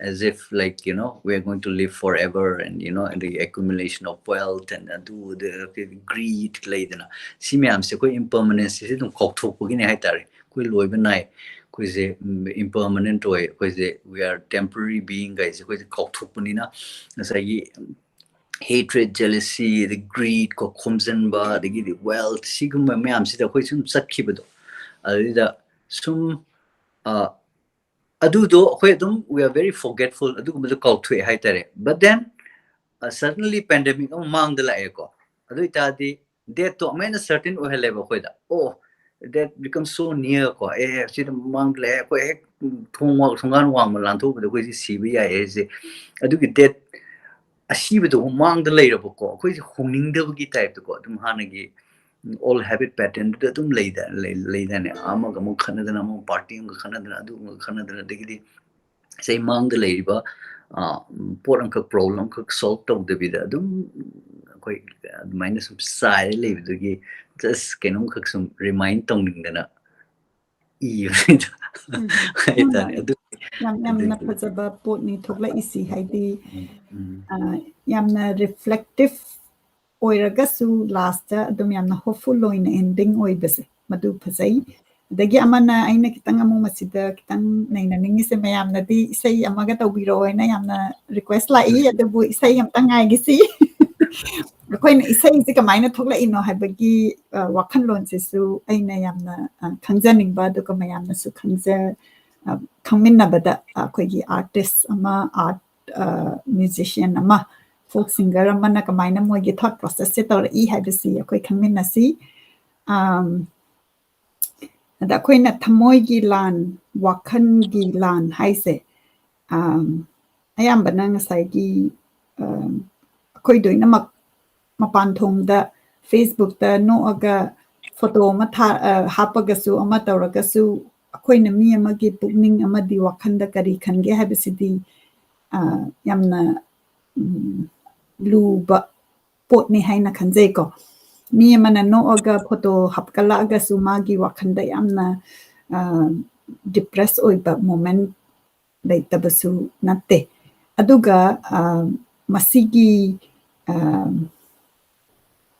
as if like we are going to live forever and and the accumulation of wealth and do the greed laidana simyam se koi impermanence se dum kokthok pugine haitare koi loiba nai koi se impermanent oi koi se we are temporary being guys koi se kokthok punina nasai hatred jealousy the greed ko khomjanba the wealth sigum myam se da koi sum satkibado adida sum adudo we are very forgetful adugumadu kauthui haitare but then suddenly pandemic mang de la eko adu itadi that to main certain o heleba khoida oh that becomes so near ko sit mang le ko thongan wang lan thu bu ko sibi ya ese adugi that asibido mang de leirabo ko ko hongning de gi type ko dum hanagi all habit pattern da dum leida ne amaga mo khanadana mo party ng khanadana adu khanadana degidi say mang de leiba porang ka problem ka solve to de vida dum koi minus sum sai leib dugi just kenom ka sum remind tong dingana adu yamna phajaba potni thokla isi haidi yamna reflective oiragasu last adum yamna hopeful loina ending oibase madu phajai dagi amana aina kitang amu masida kitang naina ningi se mayamna di isai amaga tawbiro oina yamna request lai adabu isai yam tangai gisi ꯑꯩꯈꯣꯏꯅ ꯏꯁꯩꯁꯤ ꯀꯃꯥꯏꯅ ꯊꯣꯛꯂꯛꯏꯅꯣ ꯍꯥꯏꯕꯒꯤ ꯋꯥꯈꯜꯂꯣꯟꯁꯤꯁꯨ ꯑꯩꯅ ꯌꯥꯝꯅ ꯈꯪꯖꯅꯤꯡꯕ ꯑꯗꯨꯒ ꯃꯌꯥꯝꯅꯁꯨ ꯈꯪꯃꯤꯟꯅꯕꯗ ꯑꯩꯈꯣꯏꯒꯤ ꯑꯥꯔꯇꯤꯁ ꯑꯃ ꯑꯥꯔꯠ ꯃ꯭ꯌꯨꯖꯤꯁꯤꯌꯥꯟ ꯑꯃ ꯐꯣꯛ ꯁꯤꯡꯒꯔ ꯑꯃꯅ ꯀꯃꯥꯏꯅ ꯃꯣꯏꯒꯤ ꯊꯣꯠ ꯄ꯭ꯔꯣꯁꯦꯁꯁꯦ ꯇꯧꯔꯛꯏ ꯍꯥꯏꯕꯁꯤ ꯑꯩꯈꯣꯏ ꯈꯪꯃꯤꯟꯅꯁꯤ ꯑꯗ ꯑꯩꯈꯣꯏꯅ ꯊꯃꯣꯏꯒꯤ ꯂꯥꯟ ꯋꯥꯈꯜꯒꯤ ꯂꯥꯟ ꯍꯥꯏꯁꯦ ꯑꯌꯥꯝꯕꯅ ꯉꯁꯥꯏꯒꯤ ꯑꯩꯈꯣꯏ ꯂꯣꯏꯅꯃꯛ ꯃꯄꯥꯟ ꯊꯣꯡꯗ ꯐꯦꯁꯕꯨꯛꯇ ꯅꯣꯛꯑꯒ ꯐꯣꯇꯣ ꯑꯃ ꯍꯥꯞꯄꯒꯁꯨ ꯑꯃ ꯇꯧꯔꯒꯁꯨ ꯑꯩꯈꯣꯏꯅ ꯃꯤ ꯑꯃꯒꯤ ꯄꯨꯛꯅꯤꯡ ꯑꯃꯗꯤ ꯋꯥꯈꯜꯗ ꯀꯔꯤ ꯈꯟꯒꯦ ꯍꯥꯏꯕꯁꯤꯗꯤ ꯌꯥꯝꯅ ꯂꯨꯕ ꯄꯣꯠꯅꯤ ꯍꯥꯏꯅ ꯈꯟꯖꯩꯀꯣ ꯃꯤ ꯑꯃꯅ ꯅꯣꯛꯑꯒ ꯐꯣꯇꯣ ꯍꯥꯞꯀꯠꯂꯛꯑꯒꯁꯨ ꯃꯥꯒꯤ ꯋꯥꯈꯜꯗ ꯌꯥꯝꯅ ꯗꯤꯄ꯭ꯔꯦꯁ ꯑꯣꯏꯕ ꯃꯣꯃꯦꯟ ꯂꯩꯇꯕꯁꯨ ꯅꯠꯇꯦ ꯑꯗꯨꯒ ꯃꯁꯤꯒꯤ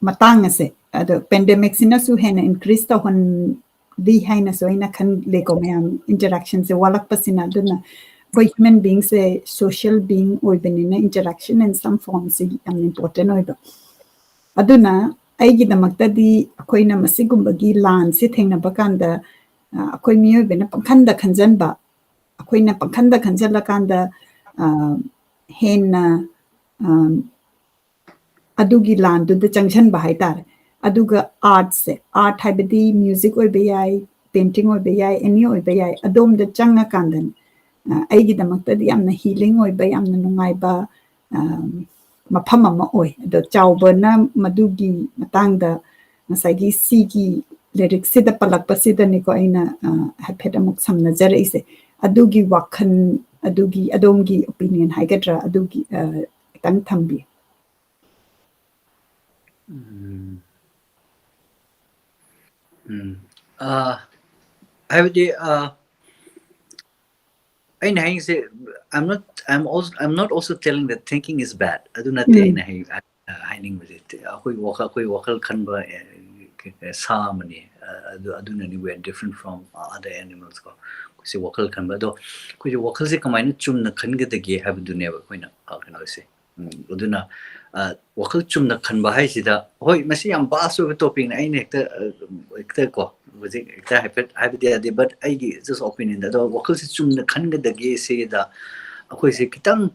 ꯃꯇꯥꯡ ꯑꯁꯦ ꯑꯗꯣ ꯄꯦꯟꯗꯦꯃꯤꯛꯁꯤꯅꯁꯨ ꯍꯦꯟꯅ ꯏꯟꯀ꯭ꯔꯤꯁ ꯇꯧꯍꯟꯂꯤ ꯍꯥꯏꯅꯁꯨ ꯑꯩꯅ ꯈꯟꯂꯦꯀꯣ ꯃꯌꯥꯝ ꯏꯟꯇꯔꯦꯛꯁꯟꯁꯦ ꯋꯥꯠꯂꯛꯄꯁꯤꯅ ꯑꯗꯨꯅ ꯑꯩꯈꯣꯏ ꯍ꯭ꯌꯨꯃꯦꯟ ꯕꯤꯡꯁꯦ ꯁꯣꯁꯤꯌꯦꯜ ꯕꯤꯡ ꯑꯣꯏꯕꯅꯤꯅ ꯏꯟꯇꯔꯦꯛꯁꯟ ꯏꯟ ꯁꯝ ꯐꯣꯔꯝꯁꯤ ꯌꯥꯝꯅ ꯏꯝꯄꯣꯔꯇꯦꯟ ꯑꯣꯏꯕ ꯑꯗꯨꯅ ꯑꯩꯒꯤꯗꯃꯛꯇꯗꯤ ꯑꯩꯈꯣꯏꯅ ꯃꯁꯤꯒꯨꯝꯕꯒꯤ ꯂꯥꯟꯁꯤ ꯊꯦꯡꯅꯕ ꯀꯥꯟꯗ ꯑꯩꯈꯣই ꯃꯤꯑꯣꯏꯕꯅ ꯄꯪꯈꯟꯗ ꯈꯟꯖꯟꯕ ꯑꯩꯈꯣꯏꯅ ꯄꯪꯈꯟꯗ ꯈꯟꯖꯜꯂꯀꯥꯟꯗ ꯍꯦꯟꯅ ꯑꯗꯨꯒꯤ ꯂꯥꯟꯗꯨꯗ ꯆꯪꯁꯟꯕ ꯍꯥꯏꯇꯥꯔꯦ ꯑꯗꯨꯒ ꯑꯥꯔꯠꯁꯦ ꯑꯥꯔꯠ ꯍꯥꯏꯕꯗꯤ ꯃ꯭ꯌꯨꯖꯤꯛ ꯑꯣꯏꯕ ꯌꯥꯏ ꯄꯦꯟꯇꯤꯡ ꯑꯣꯏꯕ ꯌꯥꯏ ꯑꯦꯅꯤ ꯑꯣꯏꯕ ꯌꯥꯏ ꯑꯗꯣꯝꯗ ꯆꯪꯉꯀꯥꯟꯗꯅꯦ ꯑꯩꯒꯤꯗꯃꯛꯇꯗꯤ ꯌꯥꯝꯅ ꯍꯤꯂꯤꯡ ꯑꯣꯏꯕ ꯌꯥꯝꯅ ꯅꯨꯡꯉꯥꯏꯕ ꯃꯐꯝ ꯑꯃ ꯑꯣꯏ ꯑꯗꯣ ꯆꯥꯎꯕꯅ ꯃꯗꯨꯒꯤ ꯃꯇꯥꯡꯗ ꯉꯁꯥꯏꯒꯤ ꯁꯤꯒꯤ ꯂꯤꯔꯤꯛꯁꯤꯗ ꯄꯜꯂꯛꯄꯁꯤꯗꯅꯤꯀꯣ ꯑꯩꯅ ꯍꯥꯏꯐꯦꯠ ꯑꯃꯨꯛ ꯁꯝꯅꯖꯔꯛꯏꯁꯦ ꯑꯗꯨꯒꯤ ꯋꯥꯈꯜ ꯑꯗꯨꯒꯤ ꯑꯗꯣꯝꯒꯤ ꯑꯣꯄꯤꯅꯤꯌꯟ ꯍꯥꯏꯒꯗ꯭ꯔꯥ ꯑꯗꯨꯒꯤ ꯈꯤꯇꯪ ꯊꯝꯕꯤꯌꯨ ꯍꯥꯏꯕꯗꯤ I'm not also telling that thinking is bad. Adu natte aina haining bajete. Akoi wakal khanba sa mani. Adu nani we are different from other animals ko. Kusi wakal khanba do. Kusi wakal se kamai na chum na khanga dagi have dunia ba koi na kano se. Aduna wakal chum na khanba hai sida. Hoi masi am baso ke topic na aina ekta ko. But I just opinion that wakal se chum na khanga dagi se da akoi se kitang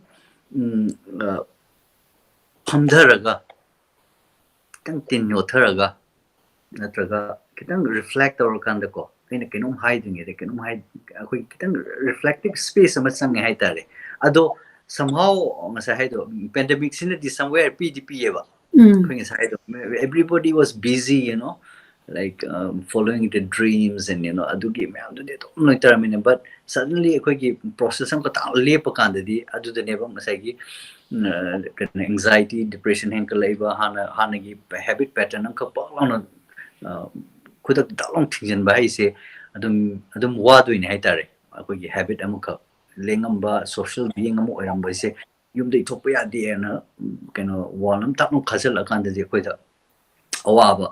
phamdharaga kitang tinyotharaga natraga kitang reflect tawrakanda ko kaina kenom haidinge de kenom hai akoi kitang reflective space ama change hai tare ado somehow ngasa haido pandemic sina di somewhere pdp eba koi ngasa haido everybody was busy like following the dreams and adugi mayam du de to noi taramine but suddenly akoi process am ka ta lepa kanda di adu de neba masai gi anxiety depression hen ka leiba hana gi habit pattern am ka palona khudak dalong thingjan ba haise adum wadoi ne haitare akoi gi habit amuka lengamba social being amu oiramba se yumdai thokpa yade na keno walam tapno khajal akanda je koi da awaba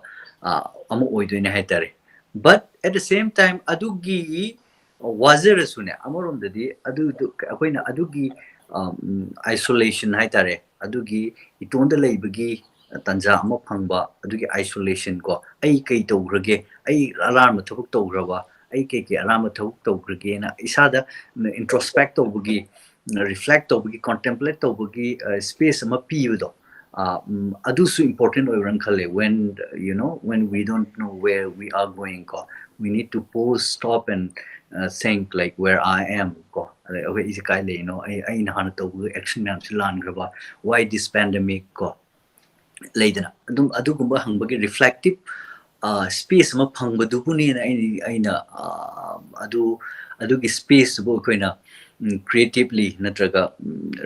amu oidoine haitare but at the same time adugi wazerasune amorom dadi adu akoina adugi isolation haitare adugi itonda leibagi tanja ama phangba adugi isolation ko ai kai tograge ai alarm thobuk tograba ai kai alarm thobuk tograge na isada introspect tobagi reflect tobagi contemplate tobagi space ama piudo adusu important oiran khale when we don't know where we are going ko we need to pause stop and think like where I am ko okay is kai le ai na han to action nam silan graba why this pandemic ko leidana adugumba hangbagi reflective space ma phangba buni na aina adugi space bu koina creatively natraga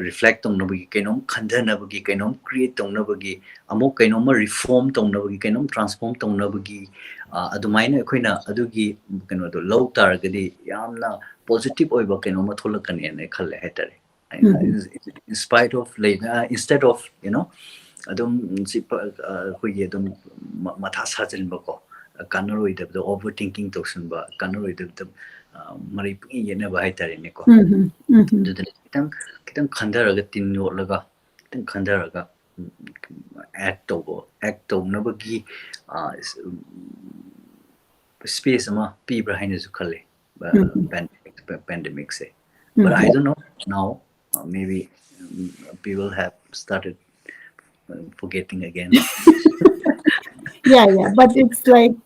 reflect tongnabagi kainom khandhanabagi kainom create tongnabagi amok kainom reform tongnabagi kainom transform tongnabagi adumaina koina adugi kaino do low targadi yamna positive oiba kainom tholakani ane khalle haitare in spite of instead of adum hoye adum matha sajinba ko kanaroi overthinking tosunba kanaroi mari ping yena ba haitare ne ko kitang khandaraga tin yolaga kitang khandaraga act tꯧꯅꯕꯒꯤ space ama pibra hainasu khalle pandemic say. But I don't know now. Maybe people have started forgetting again. Yeah, but it's like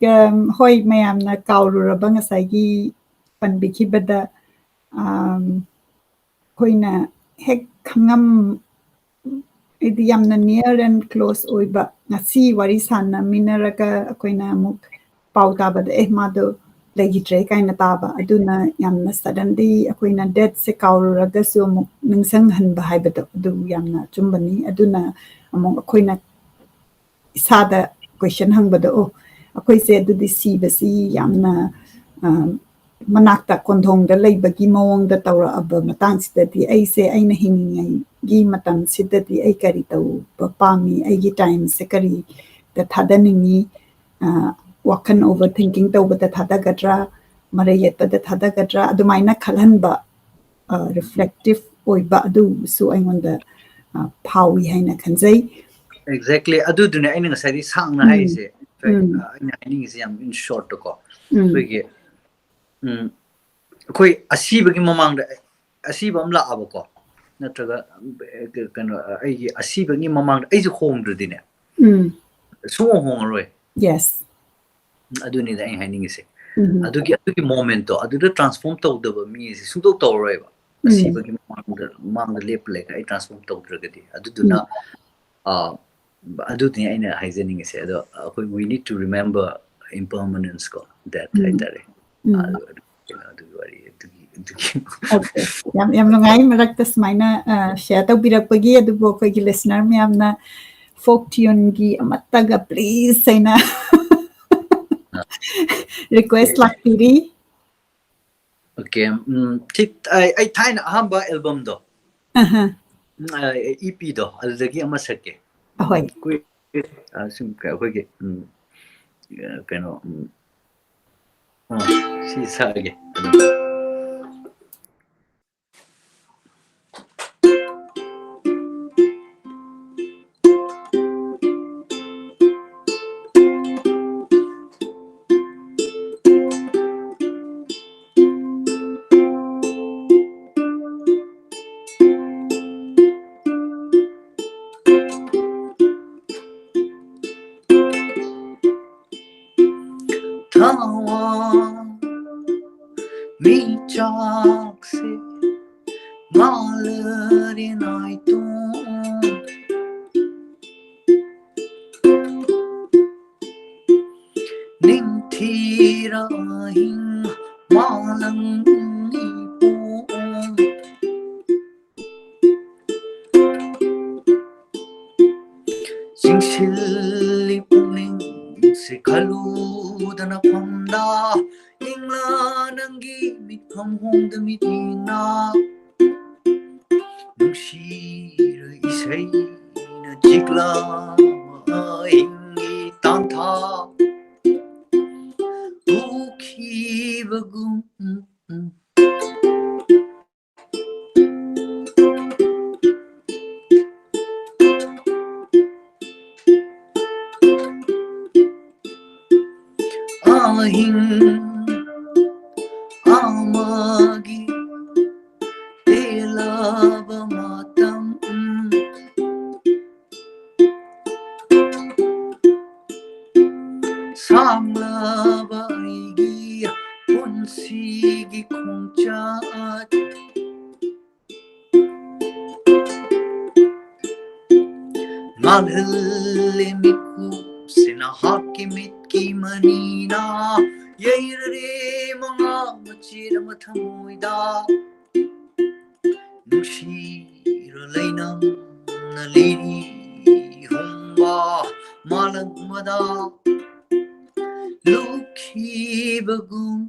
hoi mayamna kaururaba ngasagi panbikibada hoina hek khangam idi yamna near and close oiba ngasi wari sana minaraga akoina amuk pau tabada mado legitre kaina taba aduna yamna suddenly akoina death se kaururaga su amuk ningsang hanba haibada adu yamna chumbani aduna amuk akoina isada question hangbada oh akoi se adudi sibasi yamna manakta kondhongda leibagi mawongda tawra aba matang sidati ai se aina hingingai gi matam sidati ai kari taw pami ai gi time se kari da thadaningi wakan overthinking tawbada thadagadra marayet da thadagadra adumaina khalhanba reflective oiba adu su aingonda phawi haina khanjai. Exactly. Adu dune aina ngasai sangna haise. Aina aini is yam in short ko. Koige koi asibagi mamangda asiba amla abako. Natraga kano ai asibagi mamangda ai ju hongdrudine. So hongroi. Yes. Aduni da ai haini se. Adugi moment to adu transform tawdaba mi se sudo tawroi ba. Asibagi mamangda lep like ai transform tawdragadi. Aduduna we need to remember impermanence ko that haitare okay yam ngai marakta smaina share tawbirakpagi adubo koigi listener myamna folk tune gi amattaga please saina request lakpiri. Okay I thaina ahamba album do EP do adagi ama sake ahoy sum ka hoige kano si sage mi chakse malari nai tu ning thira hing malang ni pu singsil puning se khalu dana phamda ingla nangi mit pham hong da mit na nushira isai na jikla ingi tantha ukhi bagum ahin amagi telaba matam samlaba igi punsigi khongchat nalhille miku sina hakimit ki manina yeire manga machira mathamoida nushira leinam na leiri humba malang mada lukhi bagum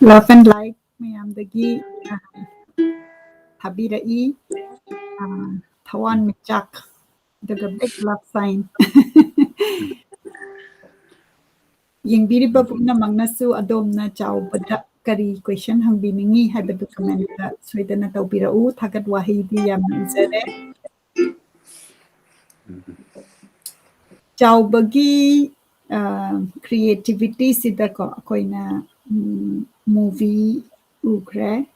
Love and Light mayamdagi Habirai Tawan Michak the big love sign. Yengbiriba pumna magnasu adomna chaobada kari question hangbiningi haibadu comment soidana taubirau thagat wahidi yamna uzare. Chaobagi creativity sida ko akoina movie ukre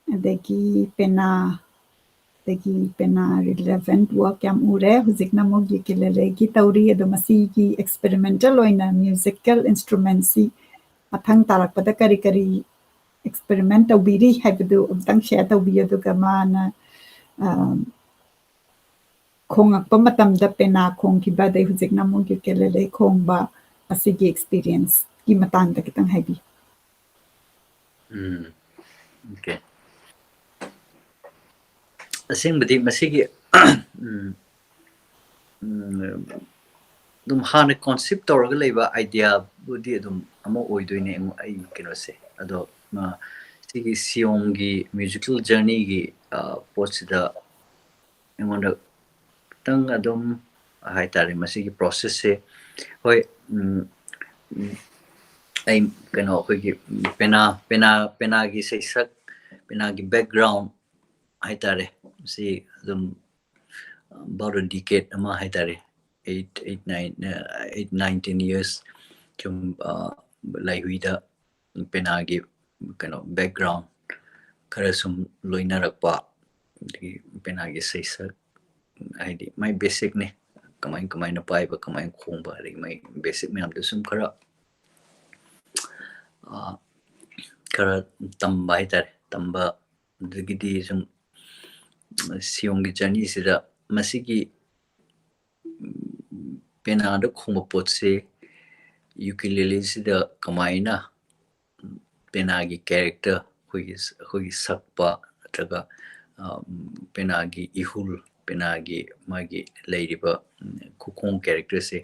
adagi pena relevant work yam ure huzikna mo gikilele gi tauri ado masigi experimental oina musical instruments si athang tarakpada kari experiment tawbiri haibadu amtang share tawbiyo duga mana khongakpa matamda pena khongkiba dai huzikna mo gikilele khongba asigi experience ki matangda kitang haibi. Okay. Asingbadi masigi dum hana concept tawraga leiba idea budi dum amo oidoine ai kino se ado ma sigi sionggi musical journey gi pochida engonda tang adum haitare masigi process se hoi ai kano khoi pena gi seisak pena gi background haitare si adum about a decade ama haitare 19 years chum lai huida penagi kano background khara sum loinarakpa penagi seisa haidi my basic ne kamai na pai ba kamai khongba ri my basic me am sum khara tamba haitare tamba digidi sum sionggi journey sida masigi penada khongba potse ukulele sida kamaina penagi character hui sakpa natraga penagi ihul penagi magi leiriba khukong character se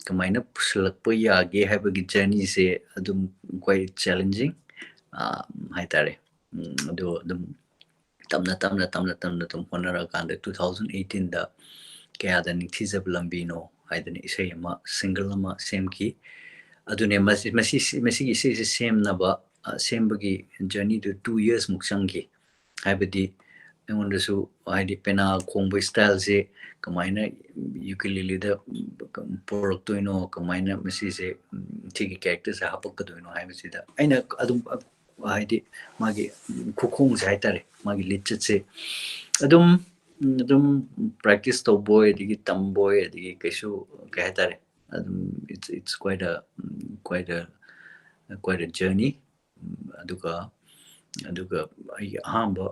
kamaina puslakpa yage haibagi journey se adum quite challenging haitare ado adum tamna tum honara kanda 2018 da kaya da nithizab lambino haidani isai ama single ama semki adune masi ise same naba same bagi journey to 2 years muksangi haibadi engondasu haidi pena khongbo style se kamaina ukulele da poroktoino kamaina masi se tigi characters hapakkadoino haibasida aina adum haidi magi khukong sai tare magi litchet se adum practice to boy digi tamboy digi kesu kaitare it's quite a journey aduga ai hamba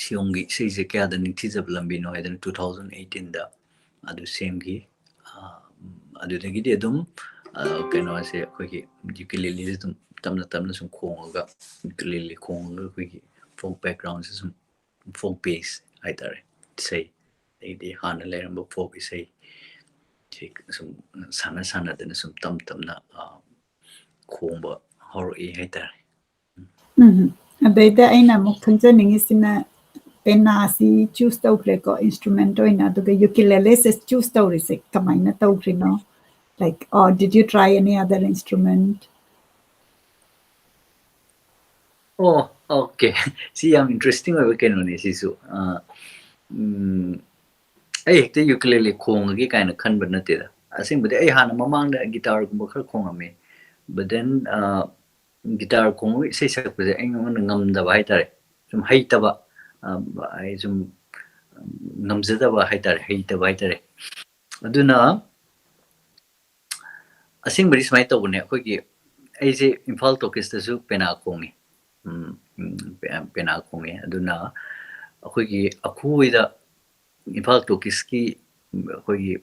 sionggi seise kya da nithizab lambino hadan 2018 da adu same gi adu dagi de adum kano se khoi ukulele dum tamna sum khonga ukulele khonga khoi folk background sum folk base haitare say they hana leramba folk say sum sana dana sum tamna khomba hori haitare Adaida aina muk khangjaningisina pena si choose tawkre ko instrument oina aduga ukulele se choose tawrise kamaina tawkrino like or did you try any other instrument? Oh, okay. See, I'm interesting over kenoni sisu. Ai hekte ukulele khong gi kaina khanba nate da. Asing bude ai hana mamang da guitar gumba khar khong ame. But then guitar khong sei sak bude ai ngam da bai tare. Sum hai ta ba ai sum ngam zada ba hai tare hai ta bai tare. Aduna asing bari smai to ne khoi gi ai je Imphal Tokis da su pena khongi. Pena khongi aduna khoi gi akhuida Imphal Tokiski khoi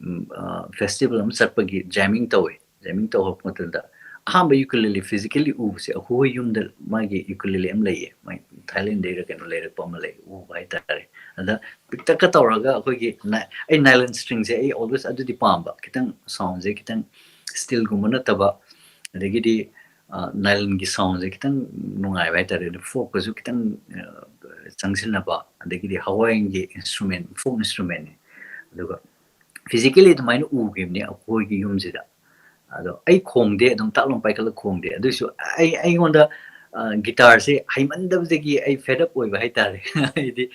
festival am sarpagi jamming tawe jamming taw matanda ahamba ukulele physically u se khoi yumda magi ukulele am laye mai Thailand de kan lere pamale u bai tare ada pikta ka tawraga khoi gi ai nylon string se ai always adu di pamba kitang sound se kitang still gumana taba adagidi nylon gi sound je kitang nungai bai tare folk ko ju kitang changsil na ba adegi di hawaiian gi instrument folk instrument aduga physically the mine u game ne akoi gi yum jida ado ai khong de dum taklong pai kala khong de adu su ai ngonda guitar se haimandab degi ai fed up oi bai tare idi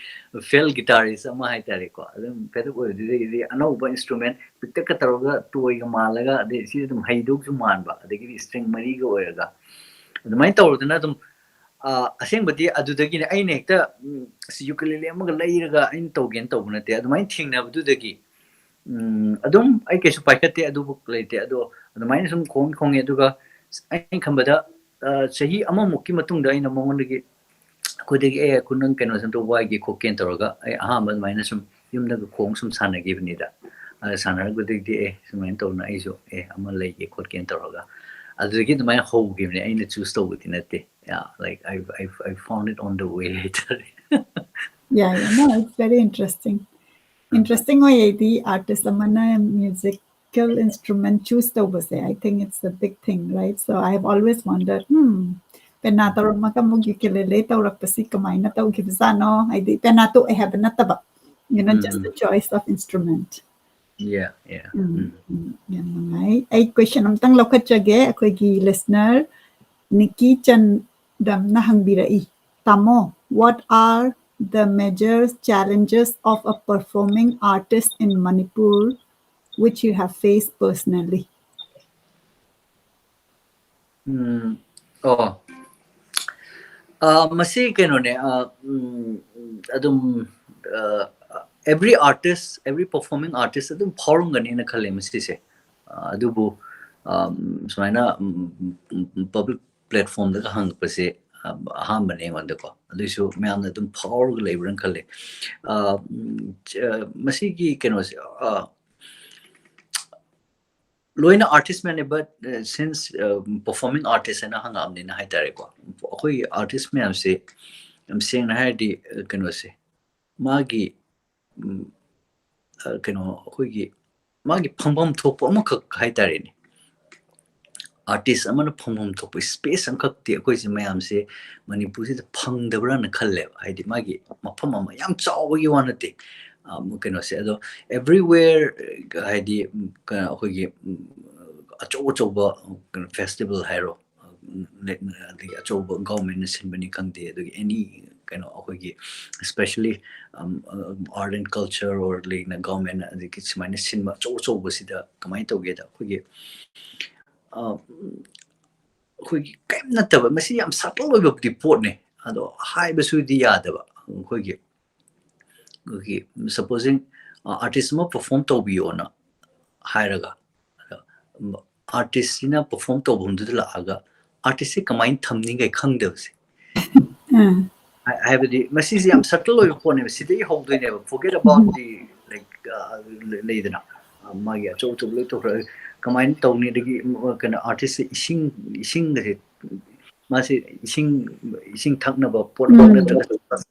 fail guitarist ama hai tare ko adum fed up oi de anau ba instrument pitta ka taroga toy ga malaga de si dum haiduk ju man ba adegi string mari ga oiraga adu mai tawduna dum asengbadi adudagi ne ai nekta si ukulele amaga leiraga ain tawgen tawbuna te adu mai thingna bududagi adum ai kesu paikate adu book leite ado adu mai sum khong eduga ai khambada sahi ama mukki matungda aina mongondagi kodagi kunang keno santo wai gi khoken toroga ai aha ma mai sum yumda khong sum sanagi binida sanar godagi sumain tawna ai jo ama leige khoken toroga adudagi mai hogi ne aina choose tawdi nate yeah like I found it on the way Yeah, no, it's very interesting. Interesting way the artist amana musical instrument choose to say. I think it's a big thing, right? So I have always wondered, penato maka mug ukulele tawrak pasi kamay na taw gibsano. I di penato I have nataba. You know, just the choice of instrument. yeah Yan ngay. Ay question am tang lokat jage ako gi listener Nikki Chan dam na hangbirai. Tamo, what are the major challenges of a performing artist in Manipur which you have faced personally? Oh masi keno ne adum every artist every performing artist adum forum gani na khale masi se adubu sumaina public platform da hang pase aham bane wanda ko adusu mayam adum power labran khale masi gi keno se loina artist mane but since performing artist na hang amne na haitare ko akoi artist me am se am sing na hadi keno se magi keno akoi gi magi phambam thokpo amakak haitare ni artist amana phambam thokpo space amkak ti akoi se mayam se manipur se phangdabra na khalle haidi magi mafam ama yam chawa gi wana te keno se ado everywhere haidi akoi gi achoba festival hairo achoba government sinbani kangde any kind of especially art and culture or like na government it's minus cinema choba sida kamai toge da kaim nataba masi yam subtle oiba di pot ne ado high basu di yadaba supposing artist mo perform to bi ona hairaga artist ina perform to bundu la aga artist se kamai thamni gai khangdabse I have the message am subtle or phone city hold never forget about the like leadena magi to combine tony the kind artist sing the masi sing thakna ba pot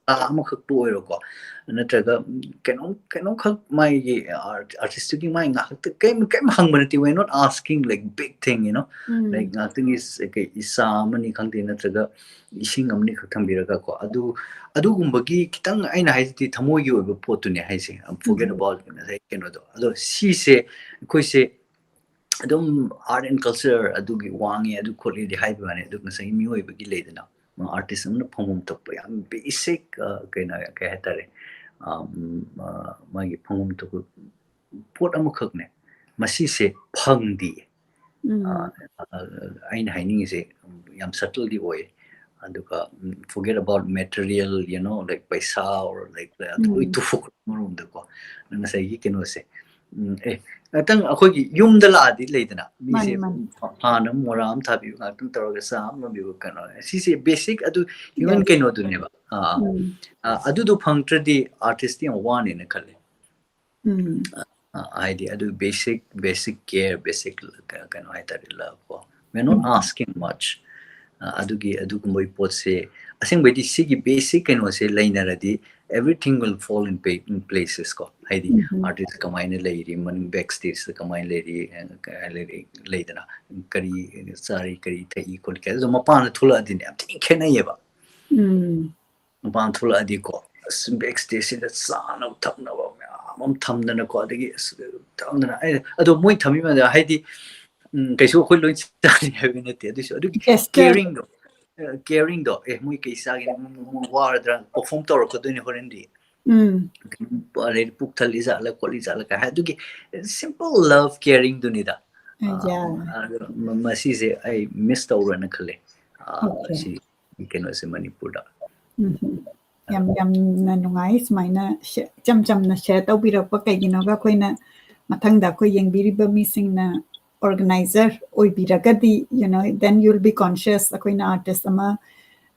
ama khak tu ero ko natraga kano khak my artistic my nga kem hang manati we're not asking like big thing you know like nothing is okay isa mani khangde natraga ising amni khak thambiraga ko adu gumbagi kitang aina haiti thamoi gi oiba potune haise forget about keno do ado si se koi se adum art and culture adugi wangi adu kholi di haiba bane adu ngasai mi oiba gi ledana artist amna phomum tokpa yam basic kaina ka hatare magi phomum tok pot amakhak ne masi se phangdi aina haining se yam subtle di oi aduka forget about material you know like paisa or like adu to focus marum da ko ngasai gi keno se natang akhoi yumda laadi leidana mise hana moram thabi ngatung taraga sam no bi kano si se basic adu human keno du neba adu do phangtradi artist yang one in khale idea adu basic care basic kano haitari love we're not asking much adugi adu kumbai pot se asing bedi sigi basic kano se lainaradi everything will fall in places ko haidi artist kamaina leiri man backstage kamaina leiri leidana kari sari kari thai ko ke so mapan thula adine am thi khena yeba mapan thula adi ko backstage da sana thapna ba am thamdana ko adigi thamdana ado moi thami ma haidi kaisu khoi loi chani habine te adu adu caring do caring do moi kaisa gi wardra perform tor ko duni horendi ale puk thali za la koli za la ka adu gi simple love caring duni da masi se ai miss tawra na khale si keno se manipur da yam na nungai smaina cham na share tawbirakpa kaigino ga khoina mathangda khoi yengbiriba mi singna organizer oibiragadi then you'll be conscious akoina artist ama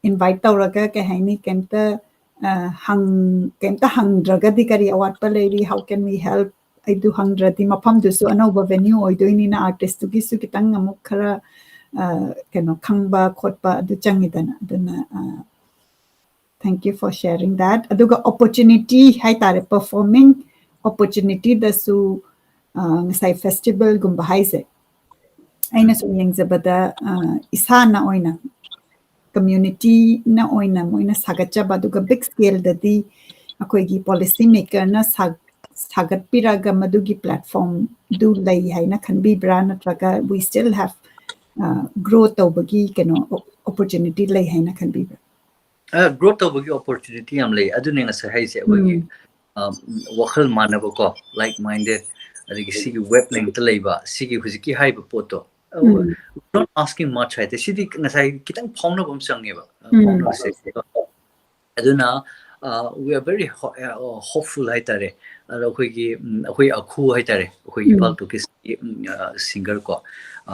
invite tawraga ka haini kemta hangdragadi kari awatpa leiri how can we help I do hangdradi mafam dusu anova venue oidoinina artist tu gisu kitang amuk khara keno khangba khotpa adu changidana aduna thank you for sharing that aduga opportunity hai tare performing opportunity da su ngasai festival gumba haise aina su yengzabada isana oina community na oina moina sagachaba aduga big scale dadi akoigi policy maker na sagat piraga madugi platform du lai haina khanbi bra natraga we still have growth obagi keno opportunity lai haina khanbi growth of opportunity am lay adu ninga sa haise wagi wakhal manaba ko like minded adigi sigi web link ta leiba sigi huziki haiba poto not asking much haite sidi ngasai kitang phongna bom sangeba phongna se aduna we are very hopeful haitare akhoi akhu haitare akhoi ipal to kis singer ko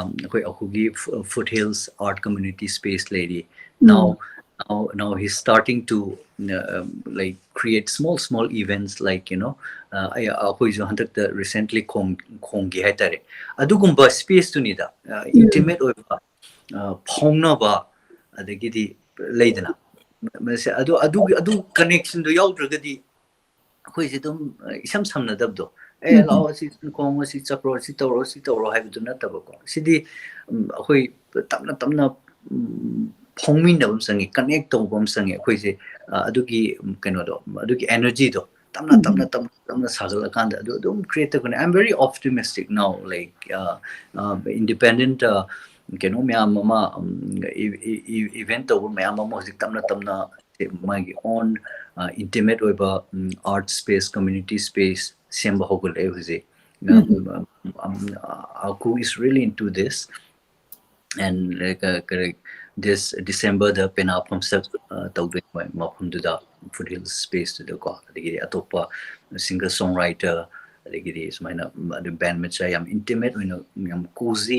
akhoi akhu gi foothills art community space lady now he's starting to like create small events like akhoi jo hantak recently khonggi haitare adugumba space tu ni da intimate oiba phongna ba adagidi leidana adu connection do yaudragadi akhoi se dum isam samna dabdo lao si kong si chapro si toro haibdu na tabako sidi akhoi tamna phongmin na bum sangi connect to bum sangi akhoi se adugi keno do adugi energy do tamna sagal kanda adu create ko I'm very optimistic now like independent keno mama event over mama music tamna my own intimate over art space community space semba hogul ehuze aku is really into this and like this December the penapam sak tawdoi mafum da foothills space to the ko adigi atopa singer songwriter adigi sumaina the band mecha yam intimate yam cozy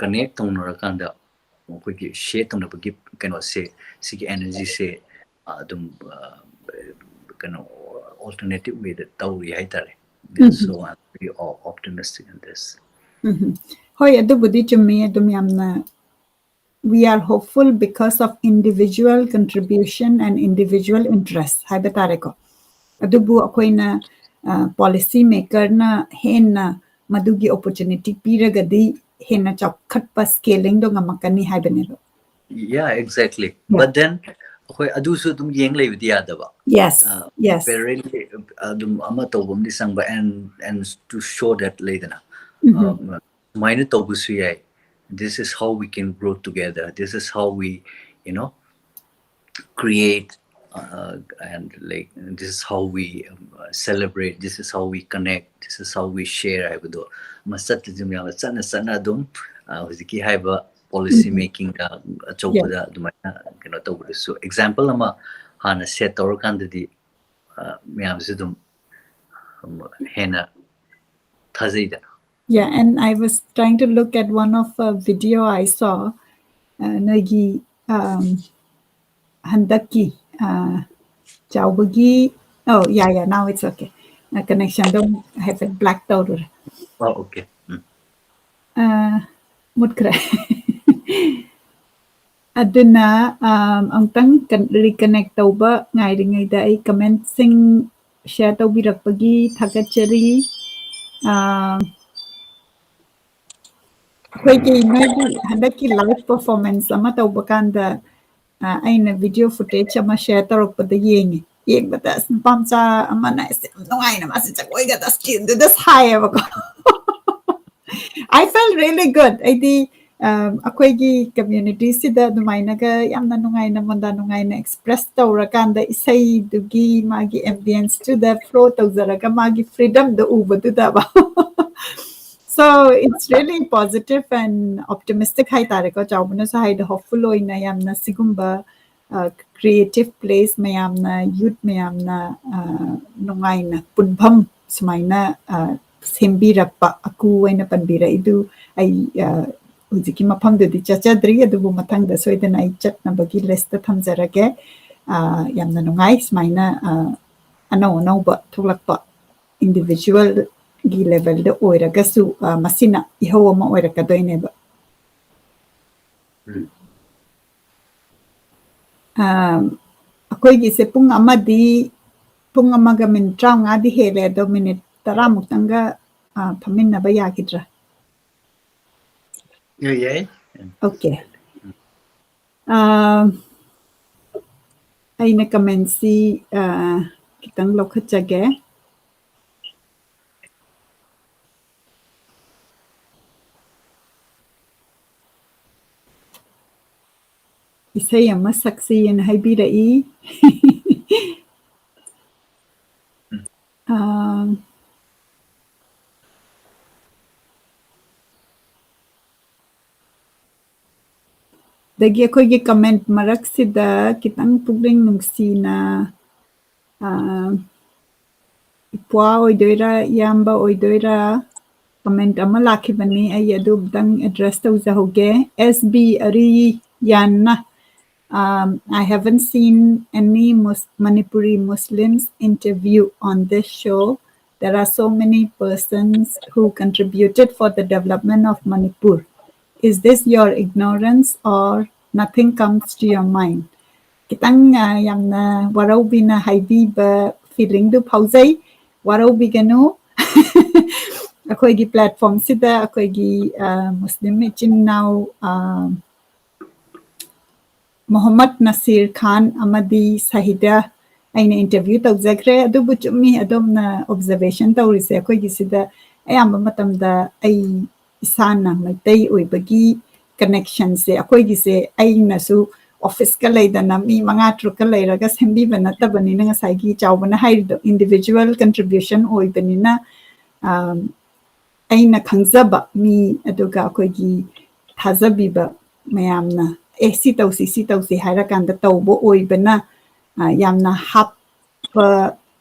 connect tongna kanda akhoi share tongna bagi kano se sigi energy se adum kano alternative way that tauri haitare so I'm very optimistic in this hoi adu budi chumi adum yamna we are hopeful because of individual contribution and individual interest haibatare ko adubu akoina policy maker na henna madugi opportunity piragadi henna chakhatpa scaling do ngamakani haibane yeah exactly but then akhoi adu su dum yeng lei dia da ba yes really adum ama tobum di sangba and to show that later mine tobu su yai this is how we can grow together this is how we create and like this is how we celebrate this is how we connect this is how we share haibado masat jum ya sana dum huziki haiba policy making achobada dumana tawdu so example ama hana set tawr kandadi miyam se dum hena thazaida yeah and I was trying to look at one of a video I saw nagi handaki Chaoba oh yeah now it's okay connection don't have it blacked out oh okay mutkra aduna amtang reconnect tauba ngairingaida ai comment sing share taubirakpagi thagachari ꯑꯩꯈꯣꯏꯒꯤ ꯅꯣꯏꯒꯤ ꯍꯟꯗꯛꯀꯤ live performance ꯑꯃ ꯇꯧꯕ ꯀꯥꯟꯗ ꯑꯩꯅ video footage ꯑꯃ share ꯇꯧꯔꯛꯄꯗ ꯌꯦꯡꯕꯗ ꯑꯁ ꯅꯨꯄꯥ ꯃꯆꯥ ꯑꯃꯅ ꯑꯁ ꯌꯥꯝ ꯅꯨꯡꯉꯥꯏꯅ ꯃꯥꯁꯤ ꯖꯒꯣꯏꯒꯗ ꯁ꯭ꯀꯤꯟꯗꯨꯗ ꯁꯥꯏꯌꯦꯕꯀꯣ I felt really good ꯑꯩꯗꯤ ꯑꯩꯈꯣꯏꯒꯤ ꯀꯝꯃ꯭ꯌꯨꯅꯤꯇꯤꯁꯤꯗ ꯑꯗꯨꯃꯥꯏꯅꯒ ꯌꯥꯝꯅ ꯅꯨꯡꯉꯥꯏꯅ ꯃꯣꯟꯗꯥ ꯅꯨꯡꯉꯥꯏꯅ ꯑꯦꯛꯁꯄ꯭ꯔꯦꯁ ꯇꯧꯔꯀꯥꯟꯗ ꯏꯁꯩꯗꯨꯒꯤ ꯃꯥꯒꯤ ꯑꯦꯝꯕꯤꯌꯟꯁꯇꯨꯗ ꯐ꯭ꯂꯣ ꯇꯧꯖꯔꯒ ꯃꯥꯒꯤ ꯐ꯭रीडमꯗ ꯎꯕꯗꯨꯗꯕ So it's really positive and optimistic haitareko chaubana sa haida hopeful oina yamna sigumba creative place mayamna youth mayamna nungaina punbham sumaina sembirappa aku oina panbira idu ai hujiki mafamdudi chachadri adubu mathangda soidana ai chatnabagi list ta thamjarage yamna nungai sumaina anau thulakpa individual gi level da oiragasu masina ihau ama oirakadoineba akoigi se pung amadi pung amaga min traunga di hele do minute tara muktanga phaminna ba yakidra Yeah. Okay aina commensi kitang lokachage isay ama saksiyan haibirai dagi akoigi comment maraksida kitang pugling nungsina ipwa oidoira yamba oidoira comment ama lakhibani ai adubdang address tawjahoge SB ari yanna I haven't seen any Manipuri Muslims interview on this show. There are so many persons who contributed for the development of Manipur. Is this your ignorance or nothing comes to your mind? Kitang yamna waraubina haibiba feeling du pauzai waraubiganu akoigi platform sida akoigi Muslim ichinnaw Muhammad Nasir Khan amadi Sahida aina interview tawjagre adubu chumi adomna observation tawrise akoigi sida ayamba matamda ai isana maitai oibagi connection se akoigi se aina su office ka leidana mi manga truka leiraga sembi banatabani na saigi chawbana haido individual contribution oibanina aina khangzaba mi aduga akoigi thazabiba mayamna si tausi hairakanda taubo oibana yamna happa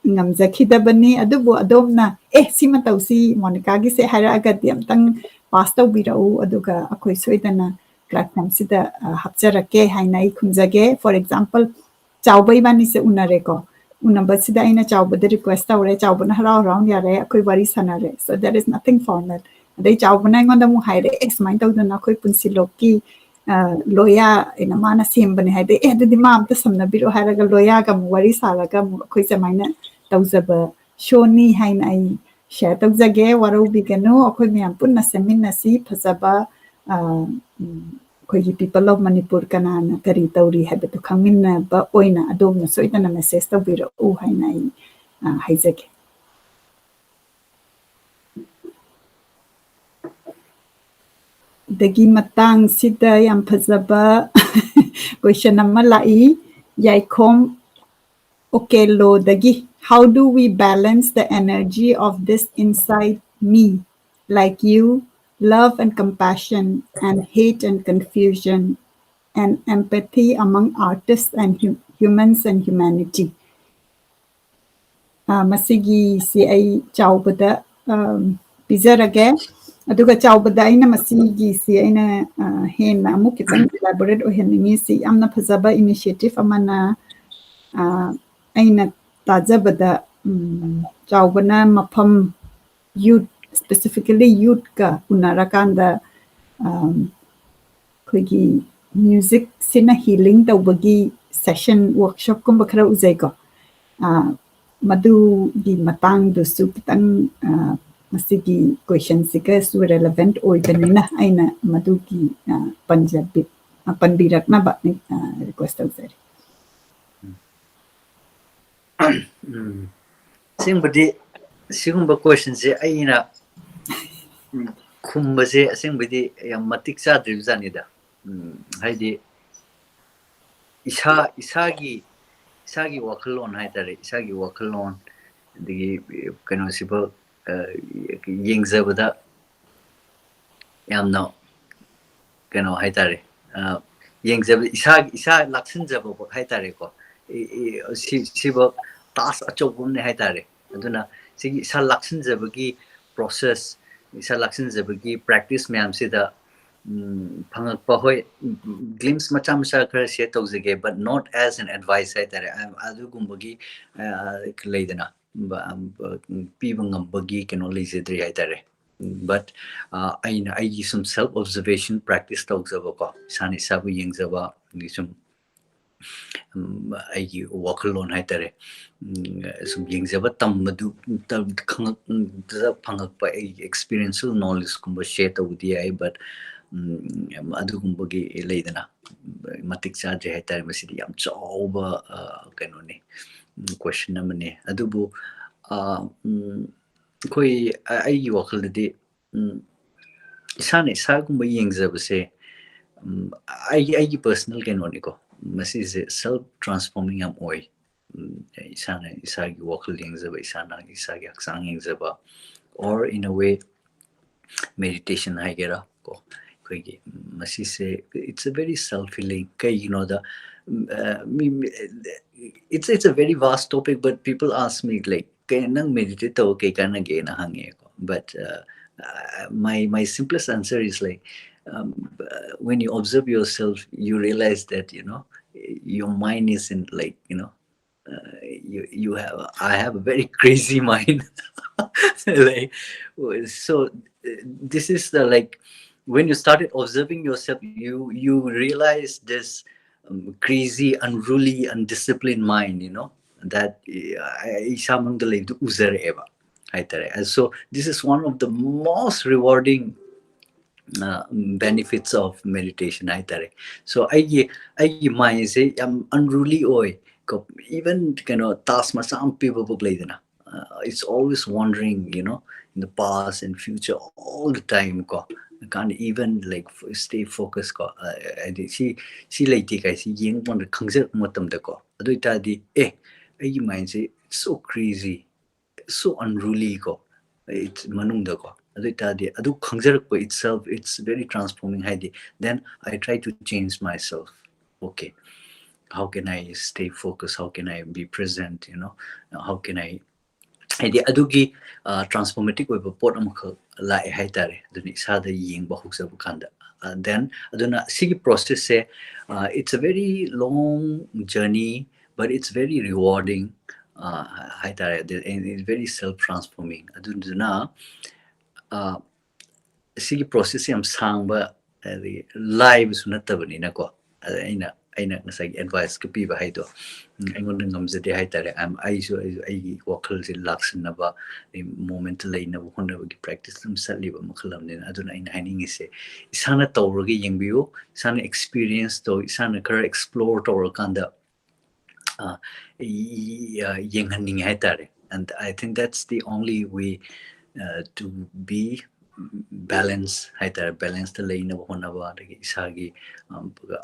ngamjakhidabani adubu adomna sima tausi Monica gi se hairagadi amtang pass tawbirau aduga akoi soidana platform sida hapjarake hainai khunjage for example chawbai bani se unareko unabasida aina chawbada request tawre chawbana harau round yare akoi wari sanare so there is nothing formal dai chawbana ngonda mu haire explain tawdana akoi punsiloki loya ina mana sembane haide adudi ma amta samnabiro haraga loya ga mu wari saraga mu akoi chamaina tawjaba shoni hain ai share tawjage waro bigano akoi myam punna seminasi phajaba akoigi people of Manipur kanana kari tawri habetu khangminna ba oina adomna soidana message tawbiro u haina ai haijage dagi matang sida yam phajaba question amma lai yaikhom okelo dagi how do we balance the energy of this inside me like you love and compassion and hate and confusion and empathy among artists and humans and humanity masigi si ai chawbada pizarage aduga chawbada aina masigi si aina hena amu kitang elaborate oheningi si amna phajaba initiative amana aina tajabada chawbana mafam youth specifically youth ka unarakanda khoigi music sina healing tawbagi session workshop kumba khara uzai ko madu gi matang du su kitang masigi question sika su relevant oibanina aina madu gi panjabi panbirakna ba request uzai sigumba question se aina kumbase asengbadi yam matik sadribzanida haidi isagi wakalon haitare isagi wakalon digi kano sibo yengzabada yamno kano haitare yengzabada isa laksinjaba haitare ko sibo task achobumne haitare aduna sigi isa laksinjabagi process isa laksinjabagi practice mayam sida phangakpa hoi glimpse macha macha khara share tawjage but not as an advice haitare adugumbagi leidana piba ngambagi kano leizedri haitare but I some self observation practice tawjaba ko sani sabu yengzaba ni sum aigi wakalon haitare sum yengzaba tammadu phangakpa experiential knowledge kumba share tawdi ai but adugumbagi leidana matik chadre haitare masidi yam chauba kano ne question amane adubu koi aigi wakalde isane sagumba yengzabase aigi personal kano ne ko masi is self transforming am oi isana isagi wakal yengzaba isana isagi aksang yengzaba or in a way meditation haigera ko koigi masi se it's a very self healing kai the it's a very vast topic but people ask me like kai nang meditate to kai kana ge na hange ko but my simplest answer is like when you observe yourself you realize that your mind isn't like you have I have a very crazy mind like so this is the like when you started observing yourself you realize this crazy unruly undisciplined mind that isamangdalay user eva and so this is one of the most rewarding benefits of meditation so I mind say I'm unruly oi even task masam people play it's always wandering in the past and future all the time I can't even like stay focused si leiti kai si yeng pon khangse matam da ko adoi ta di I mind say it's so crazy so unruly it's manungda ko adu khangjarak itself it's very transforming haidi then I try to change myself okay how can I stay focused how can I be present how can I haidi adugi transformative oiba pot amakha lai haitare aduni isada yengba huksabu kanda then aduna sigi process se it's a very long journey but it's very rewarding haitare and it's very self transforming aduna sigi process yam sangba live su natabani ko aina ngasai advice ka piba haido aingon ngamjade haitare am aisu ai wakal je laksan ba moment leina bu honna gi practice sum saliba makhalam ne aduna aina haningi se isana tawragi yengbiyo isana experience to isana kar explore tawra kanda yenghaning haitare and I think that's the only way to be balance haitare balance the leina bu honna ba dagi isagi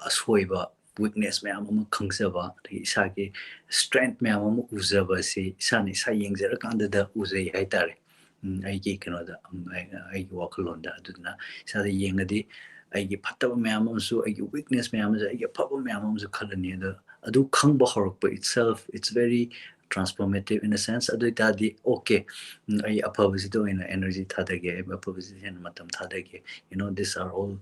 asoiba weakness mayam ama khangsaba isagi strength mayam ama uzaba si isani sa yengzera kanda da uzai haitare aigi kanoda aigi wakalonda aduna isa yengadi aigi phattaba mayam amsu aigi weakness mayam amsu aigi phaba mayam amsu khalani da adu khangba horokpa itself it's very transformative in a sense adu itadi okay ai aphabasido in energy thadage aphabasi hen matam thadage these are all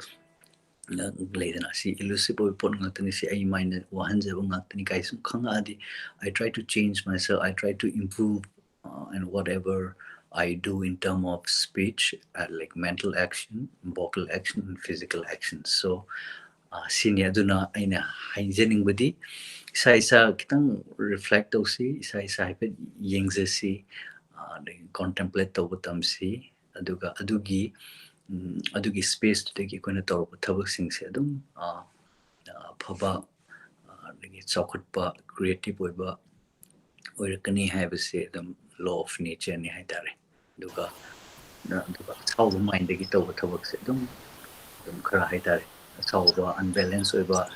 leidana si elusive pon ngatani si ai mind wahanjaba ngatani kai sum khangadi I try to change myself I try to improve and whatever I do in terms of speech like mental action vocal action and physical action so sini aduna aina hainjeningbadi isa kitang reflect tausi isa haipet yengzesi contemplate tauba tamsi adugi space tudagi kona tawba thabak singse adum phaba chawkhatpa creative oiba oirakani haibase adum law of nature ni haitare aduga chawba mind dagi tawba thabakse adum khara haitare chawba unbalance oiba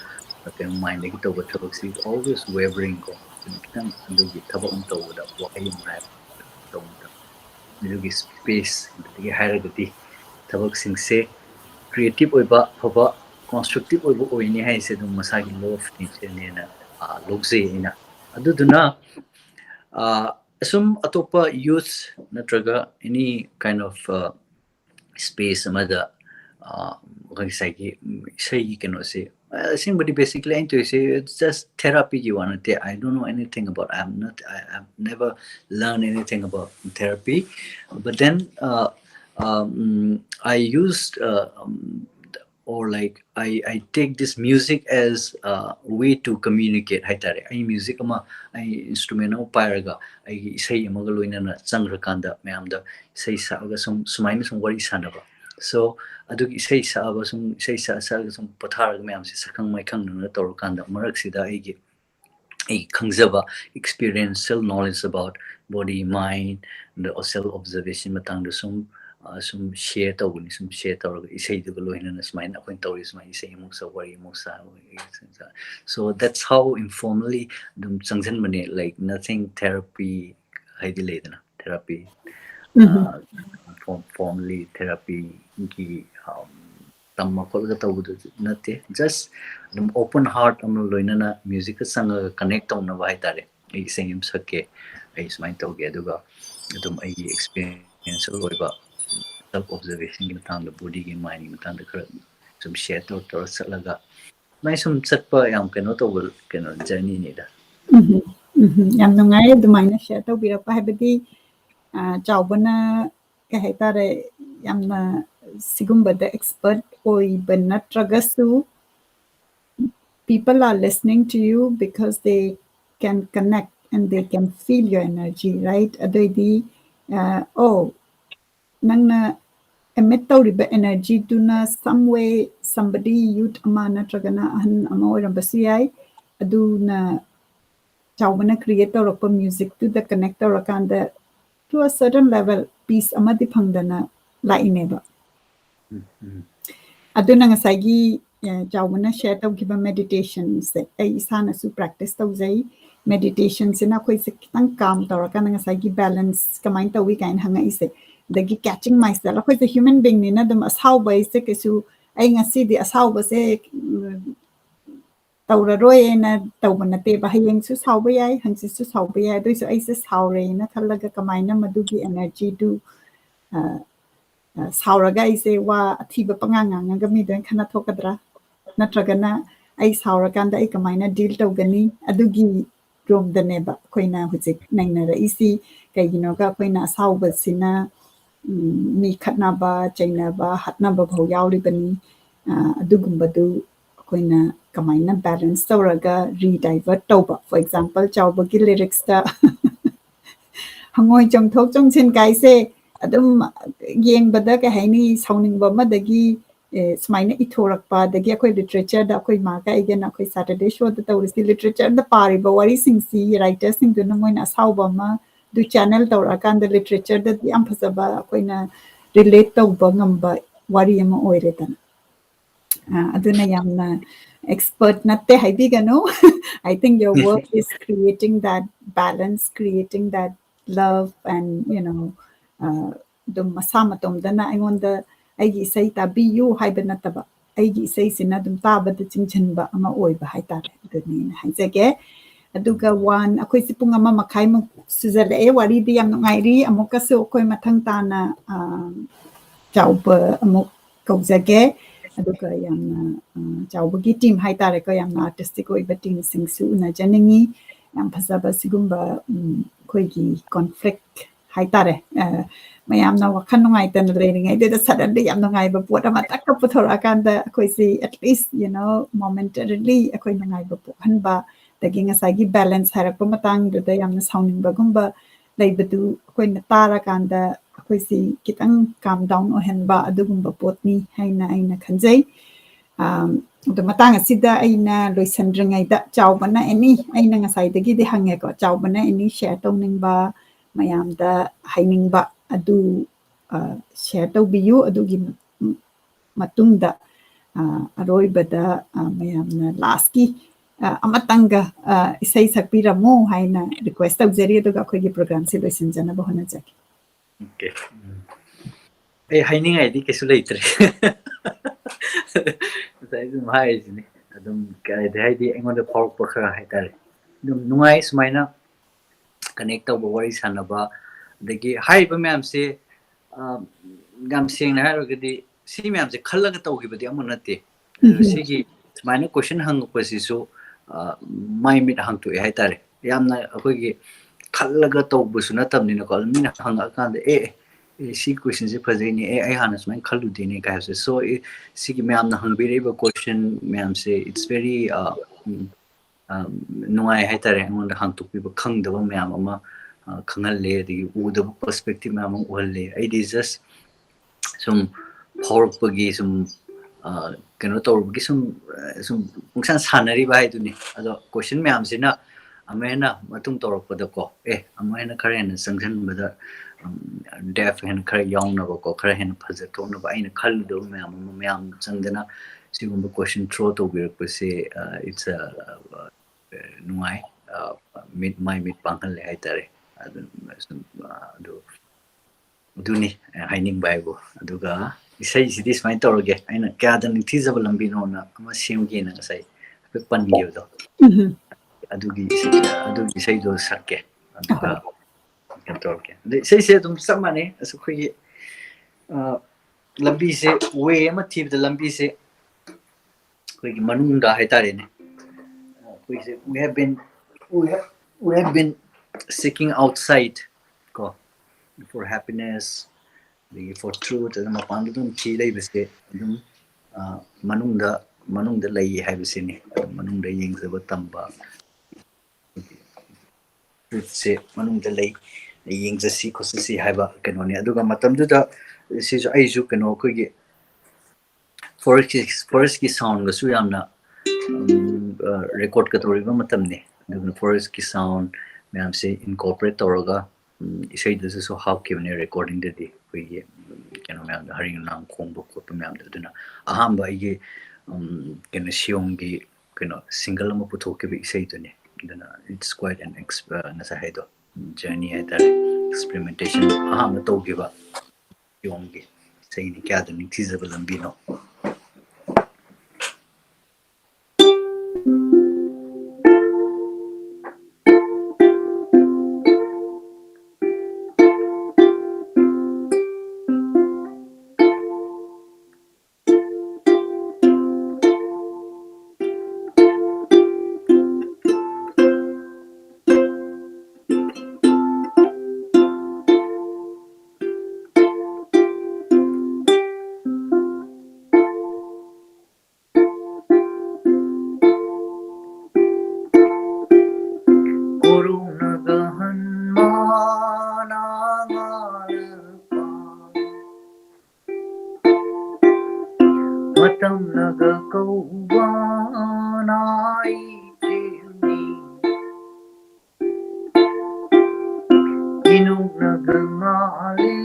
mind dagi tawba thabakse always wavering ko kitang adugi thabak tawda wakai mai tawda adugi space dagi hairagati thabak singse creative oiba phaba constructive oiba oini haise dum masagi law of nature ne na logze ina aduduna asum atopa youth natraga any kind of space amada say can say somebody basically into say it's just therapy you want to I don't know anything about I've never learned anything about therapy but then I used or like I take this music as a way to communicate haitare I music ama I instrumental paraga I say amagaloina na changrakanda mayamda say saga sumaina sum wari sanaba so adugi say saaba sum say sa sum pathar mayam se sakang mai khang na torkanda marak sida I khangzaba experiential knowledge about body mind the self observation matang sum share tawni sum share tawra isai du loina na smaina point tawri sma isai mo sa wari mo sa so that's how informally dum changjan mane like nothing therapy haidile dana therapy formally therapy ki tamma kolga tawdu nate just dum open heart am loina na music sanga connect tawna vai tare ai singim sakke ai smain tawge aduga dum ai experience loiba self observation ki matang body ki mind ki matang khara sum share to salaga mai sum chatpa yam keno to keno journey ni da yam nungai adumaina share tawbirapa haibadi chawbana ka haitare yamna sigumbada expert oiba natragasu people are listening to you because they can connect and they can feel your energy right adoidi oh nangna emit tawriba energy tuna some way somebody youth ama natragana ahan ama oirambasu yai aduna chawbana create tawrapa music to the connect tawrakanda to a certain level peace amadi phangdana laineba aduna ngasagi chawbana share tawgiba meditation se ai isana su practice tawjai meditation sina khoi se kitang calm tawrakana ngasagi balance kamain tawi kain hanga ise dagi catching myself khoi se human being ni na dum asauba ise kesu ai ngasi di asauba se tawraroi na tawbana te ba hayeng su sauba yai hangsi su sauba yai doi so ai se saure na khalaga kamaina madugi energy du sauraga ise wa athiba panganga ga mi den khana thokadra natragana ai sauraganda ai kamaina deal tawgani adugi rom daneba koina hujik naina ra isi kaigino ga koina sauba sina mi khatnaba chainaba hatnaba bhau yauri bani adugumbadu koina kamaina balance tawraga redivert tawba for example chawba gi lyrics ta hangoi chongthok chongchen kaise adum yengbada ka haini sauningba madagi smaina ithorakpa dagi akoi literature da akoi ma ka again akoi Saturday show da tawrisi literature da pariba wari singsi writers sing duna moina sauba ma du channel tawrakan da literature da yam phasaba akoina relate tawba ngamba wari ama oiredana aduna yamna expert natte haibigano I think your work is creating that balance creating that love and you know dum masama tom dana aingonda aigi isai tabiyu haiba nataba aigi isai sina dum tabada chingchanba ama oiba haitare aduni haijage aduga one akoi sipung ama makai mu suzale e wari di yam ngairi amuka su akoi mathang tana chawba amuk kaujage aduga yam chawba gi team haitare ko yam artistic oiba team sing su na janingi yam phasaba sigumba koi gi conflict haitare mayamna wakhan nungaitana leringaiduda suddenly yam nungaiba pot ama takka puthorakanda akhoi si at least you know momentarily akhoi nungaiba pokhanba dagi ngasagi balance harakpa matang duda yamna sauningba gumba leibadu akhoi na tara kanda akhoi si kitang calm down ohenba adugumba potni haina aina khanjai the matang asida aina loisandringaida chawbana any aina ngasaidagi de hange ko chawbana any share tawningba mayamda hainingba adu share tawbiyu adugi matungda aroibada mayamna lastki amatanga isai sakpiramo haina request tawjari aduga akhoi program se loisanjana bahona jaki okay haining ID kesu leitre sai dum hai ni adum kai dai di engon da pork por khara hai tare dum nungai sumaina connect tawba wari sanaba dagi hai ba myam se gam sing na harogadi si myam se khallaga tawgibadi amana te sigi sumaina question hang pasi so mai mit hang to hai tare yamna akogi khallaga tawbu suna tamni na kol mina hang akanda si question se phajini ai hana sumain khallu dini ka se so sigi myam na hang bi question myam se it's very nungai hai tare ngon da hang to bi khang da myam ama khangal le di u da perspective myam ul le I just some powerful some kano tawbagi some pungsan sanari ba iduni ado question myam sina amena matung tawrapda ko amena karen sanction bada def hen khare yaung na ko khare hen phaja to na ba ina khal do myam changdana sigumba question throw to bir ko se it's a nungai mid my mid pangal le ai tare adu duni haining bible aduga isai sidis mai tawrage aina kya dan thizable lambi no na ama simgi na sai pe pangiyo do adugi sai do sakke aduga kan tawrage sai se dum samane asu khoi lambi se way ama thib da lambi se khoi manung da hai tare ne khoi se we have been seeking outside ko for happiness for truth and mapan dum chi lei bese dum manungda lei hai bese ni manungda yeng se tamba truth se manungda lei yeng se si khosi hai ba keno ni aduga matam du da si jo ai ju keno ko gi forest ki sound ga su yamna record ka tori ba matam ne aduga forest ki sound myam se incorporate toroga isai da so how ki ne recording de di ko gi keno myam da haring nang khong bo ko myam da duna ahamba ige keno siong gi keno single ma puthok ke bi isai to ne duna it's quite an nasa hai do journey hai da experimentation ahamba to gi ba siong gi sai ni kya da ni feasible ambino matam naga kaubanai chini inung naga ngali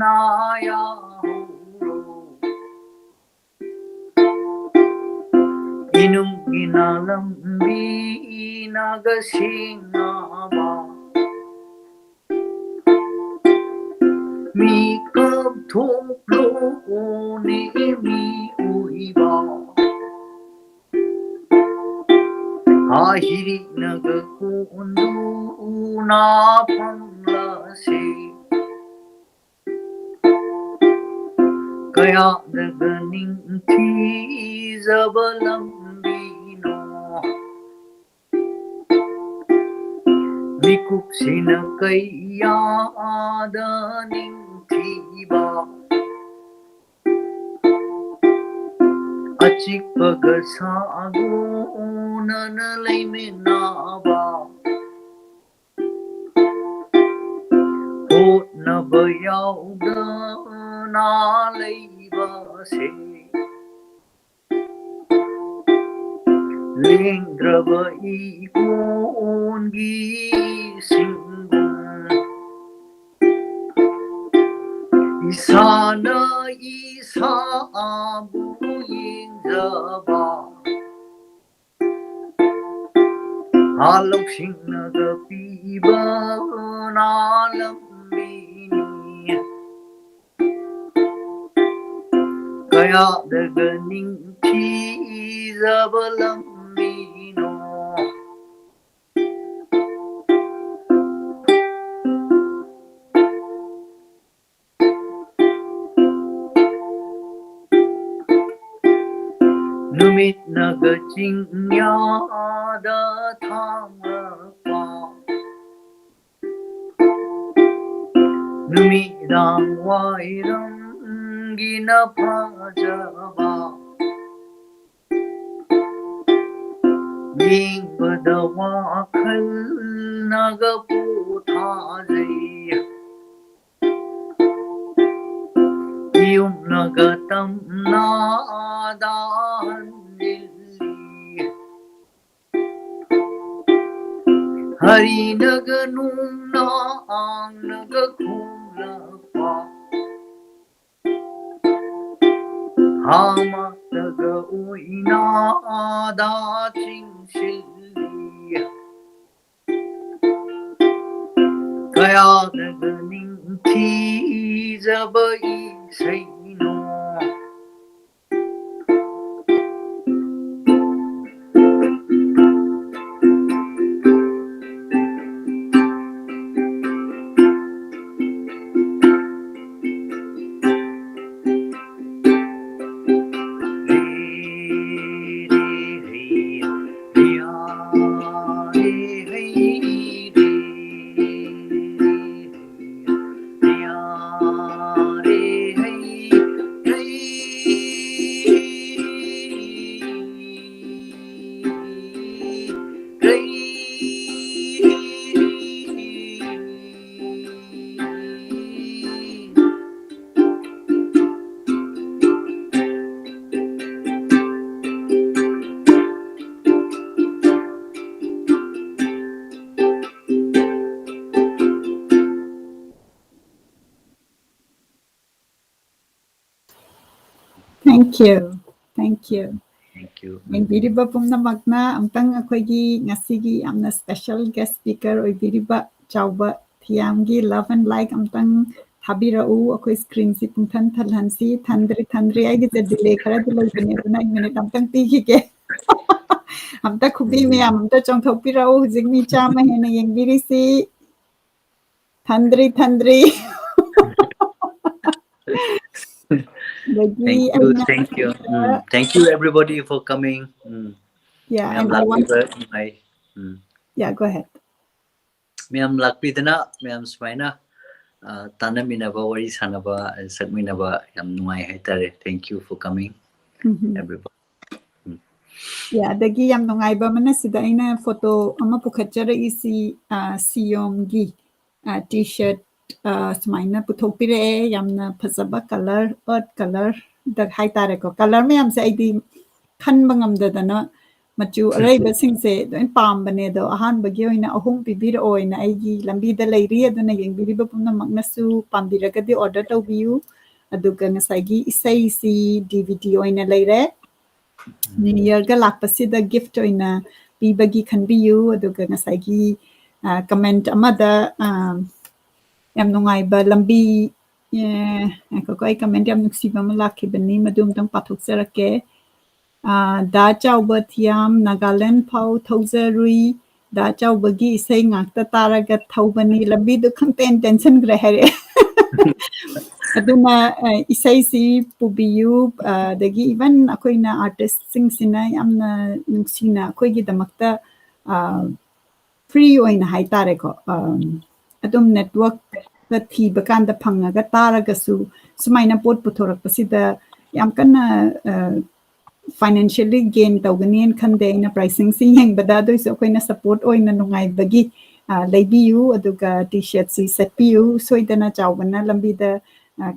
naya inung inalam bi naga singaba mi kap thok lo ni mi uiba ahiri naga kundu na pangla se kaya daga ning thi zabalam bino Vikup sina kaya adaning achikpaga sagonana leiminaba hotnaba yaudana leibase lengdraba ikongi singun isana isabu yingjaba halokshingnaga piba nalambini kaya daga ningthi zabalambino numit naga chingnyada thangpa numidang wairam gina phajaba yingbada wakhal naga puthajai yum naga tamna dahanilli hari naga numna ang naga khulapa hama naga uina da chingshilli kaya naga ningthi zabai saino Thank you. Thank you. Thank you. Yengbiriba pumnamakna amtang akoigi ngasigi amna special guest speaker oibiriba Chaoba Thiyamgi love and like amtang thabirau akoi screen si pungthan thalhansi thandri aigi je delay khara delay bane duna minute amtang tiki ke amta khubi me amta chongthokpirau hujik mi chama hena yengbiri si thandri Thank you. Thank you everybody for coming. Yeah, and I want to... Yeah, go ahead. Miam lakpidana, miam smaina, tanaminaba wari sanaba, sakminaba yam nuai haitare. Thank you for coming, everybody. Yeah, dagi yam nungai ba mana sida ina photo ama pukhatchara isi siyom gi t-shirt smaina puthokpire yamna phasaba color earth color da haitare ko color me yam se aidi khanba ngamdadana machu araiba singse doin pam bane do ahan bagi oina ahum pibir oina aigi lambi da leiri aduna yengbiriba pumna magnasu pambiragadi order tawbiu aduga ngasagi isai si dvd oina leire New Year ga lakpasida gift oina pibagi khanbiu aduga ngasagi comment amada yam nungaiba lambi ko ai comment yam nuksiba ma lakhibani madum tang pathokserake da Chaoba Thiyam Nagaland Pau Thozarui da Chaoba gi isai ngakta taraga thaubani lambi du khangten tension gre hare aduna isai si pubiyu dagi even akoina artist sing sina yamna nuksina akoigi damakta free oina haitare ko adum network da thiba kanda phangaga taraga su sumaina pot puthorak pasida yam kana financially gain tawgani and khande na pricing si yang bada do so koina support oi na nungai bagi leibiu aduga t-shirt si setpiu soidana chawbana lambi da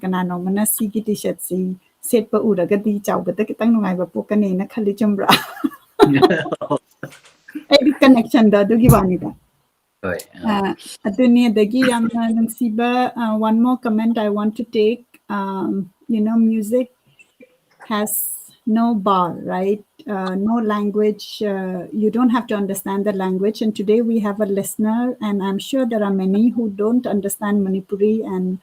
kana no mana si gi t-shirt si set pa uraga di chawbada kitang nungai ba pokane na khali chambra ai connection da dugi wani da aduni dagi yamna nungsiba one more comment I want to take you know music has no bar, right? No language. You don't have to understand the language. And today we have a listener, and I'm sure there are many who don't understand Manipuri, and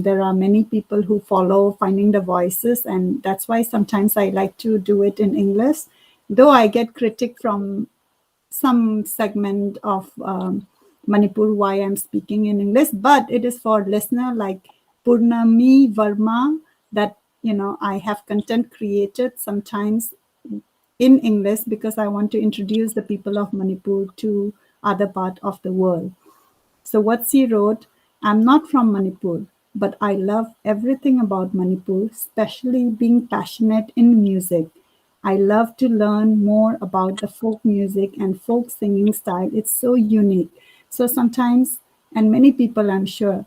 there are many people who follow finding the voices, and that's why sometimes I like to do it in English. Though I get critic from some segment of Manipur why I'm speaking in English, but it is for listener like Purnami Verma that you know I have content created sometimes in English because I want to introduce the people of Manipur to other part of the world. So what she wrote, I'm not from Manipur, but I love everything about Manipur, especially being passionate in music. I love to learn more about the folk music and folk singing style. It's so unique. So sometimes, and many people I'm sure,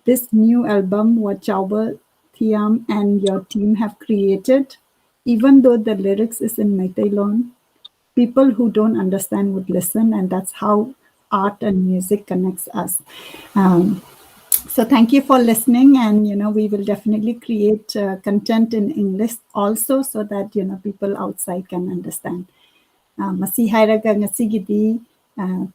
this new album, what Chaoba Thiyam and your team have created, even though the lyrics is in Meitei people who don't understand would listen, and that's how art and music connects us. Um, so thank you for listening, and you know we will definitely create content in English also, so that you know people outside can understand. Masi hairaga ngasigidi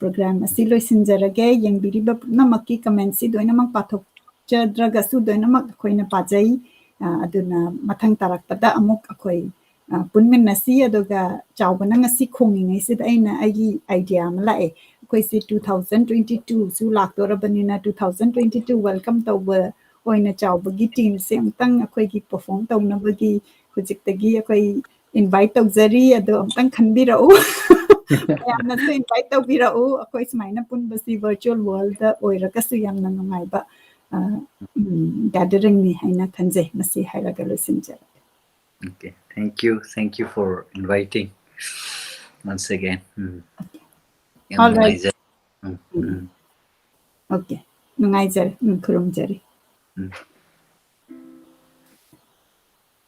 program asi loisinjarage yengbiriba namaki comment si doinamang pathok chadraga su doinamak akoina pajai aduna mathang tarakpada amuk akoi punmin nasi aduga chawbana ngasi khongingai sid aina agi idea ma lae akoi si 2022 su laktorabani na 2022 welcome tawba oina chawbagi team se amtang akoi gi perform tawnabagi hujiktagi akoi invite tawjari ado amtang khanbirau yamna su invite tawbirau akoi smaina punbasi virtual world da oirakasu yamna nungaiba gathering ni haina khanje masi hairaga losinja. Okay, thank you for inviting once again. All right. Okay, nungaijare, kurumjare.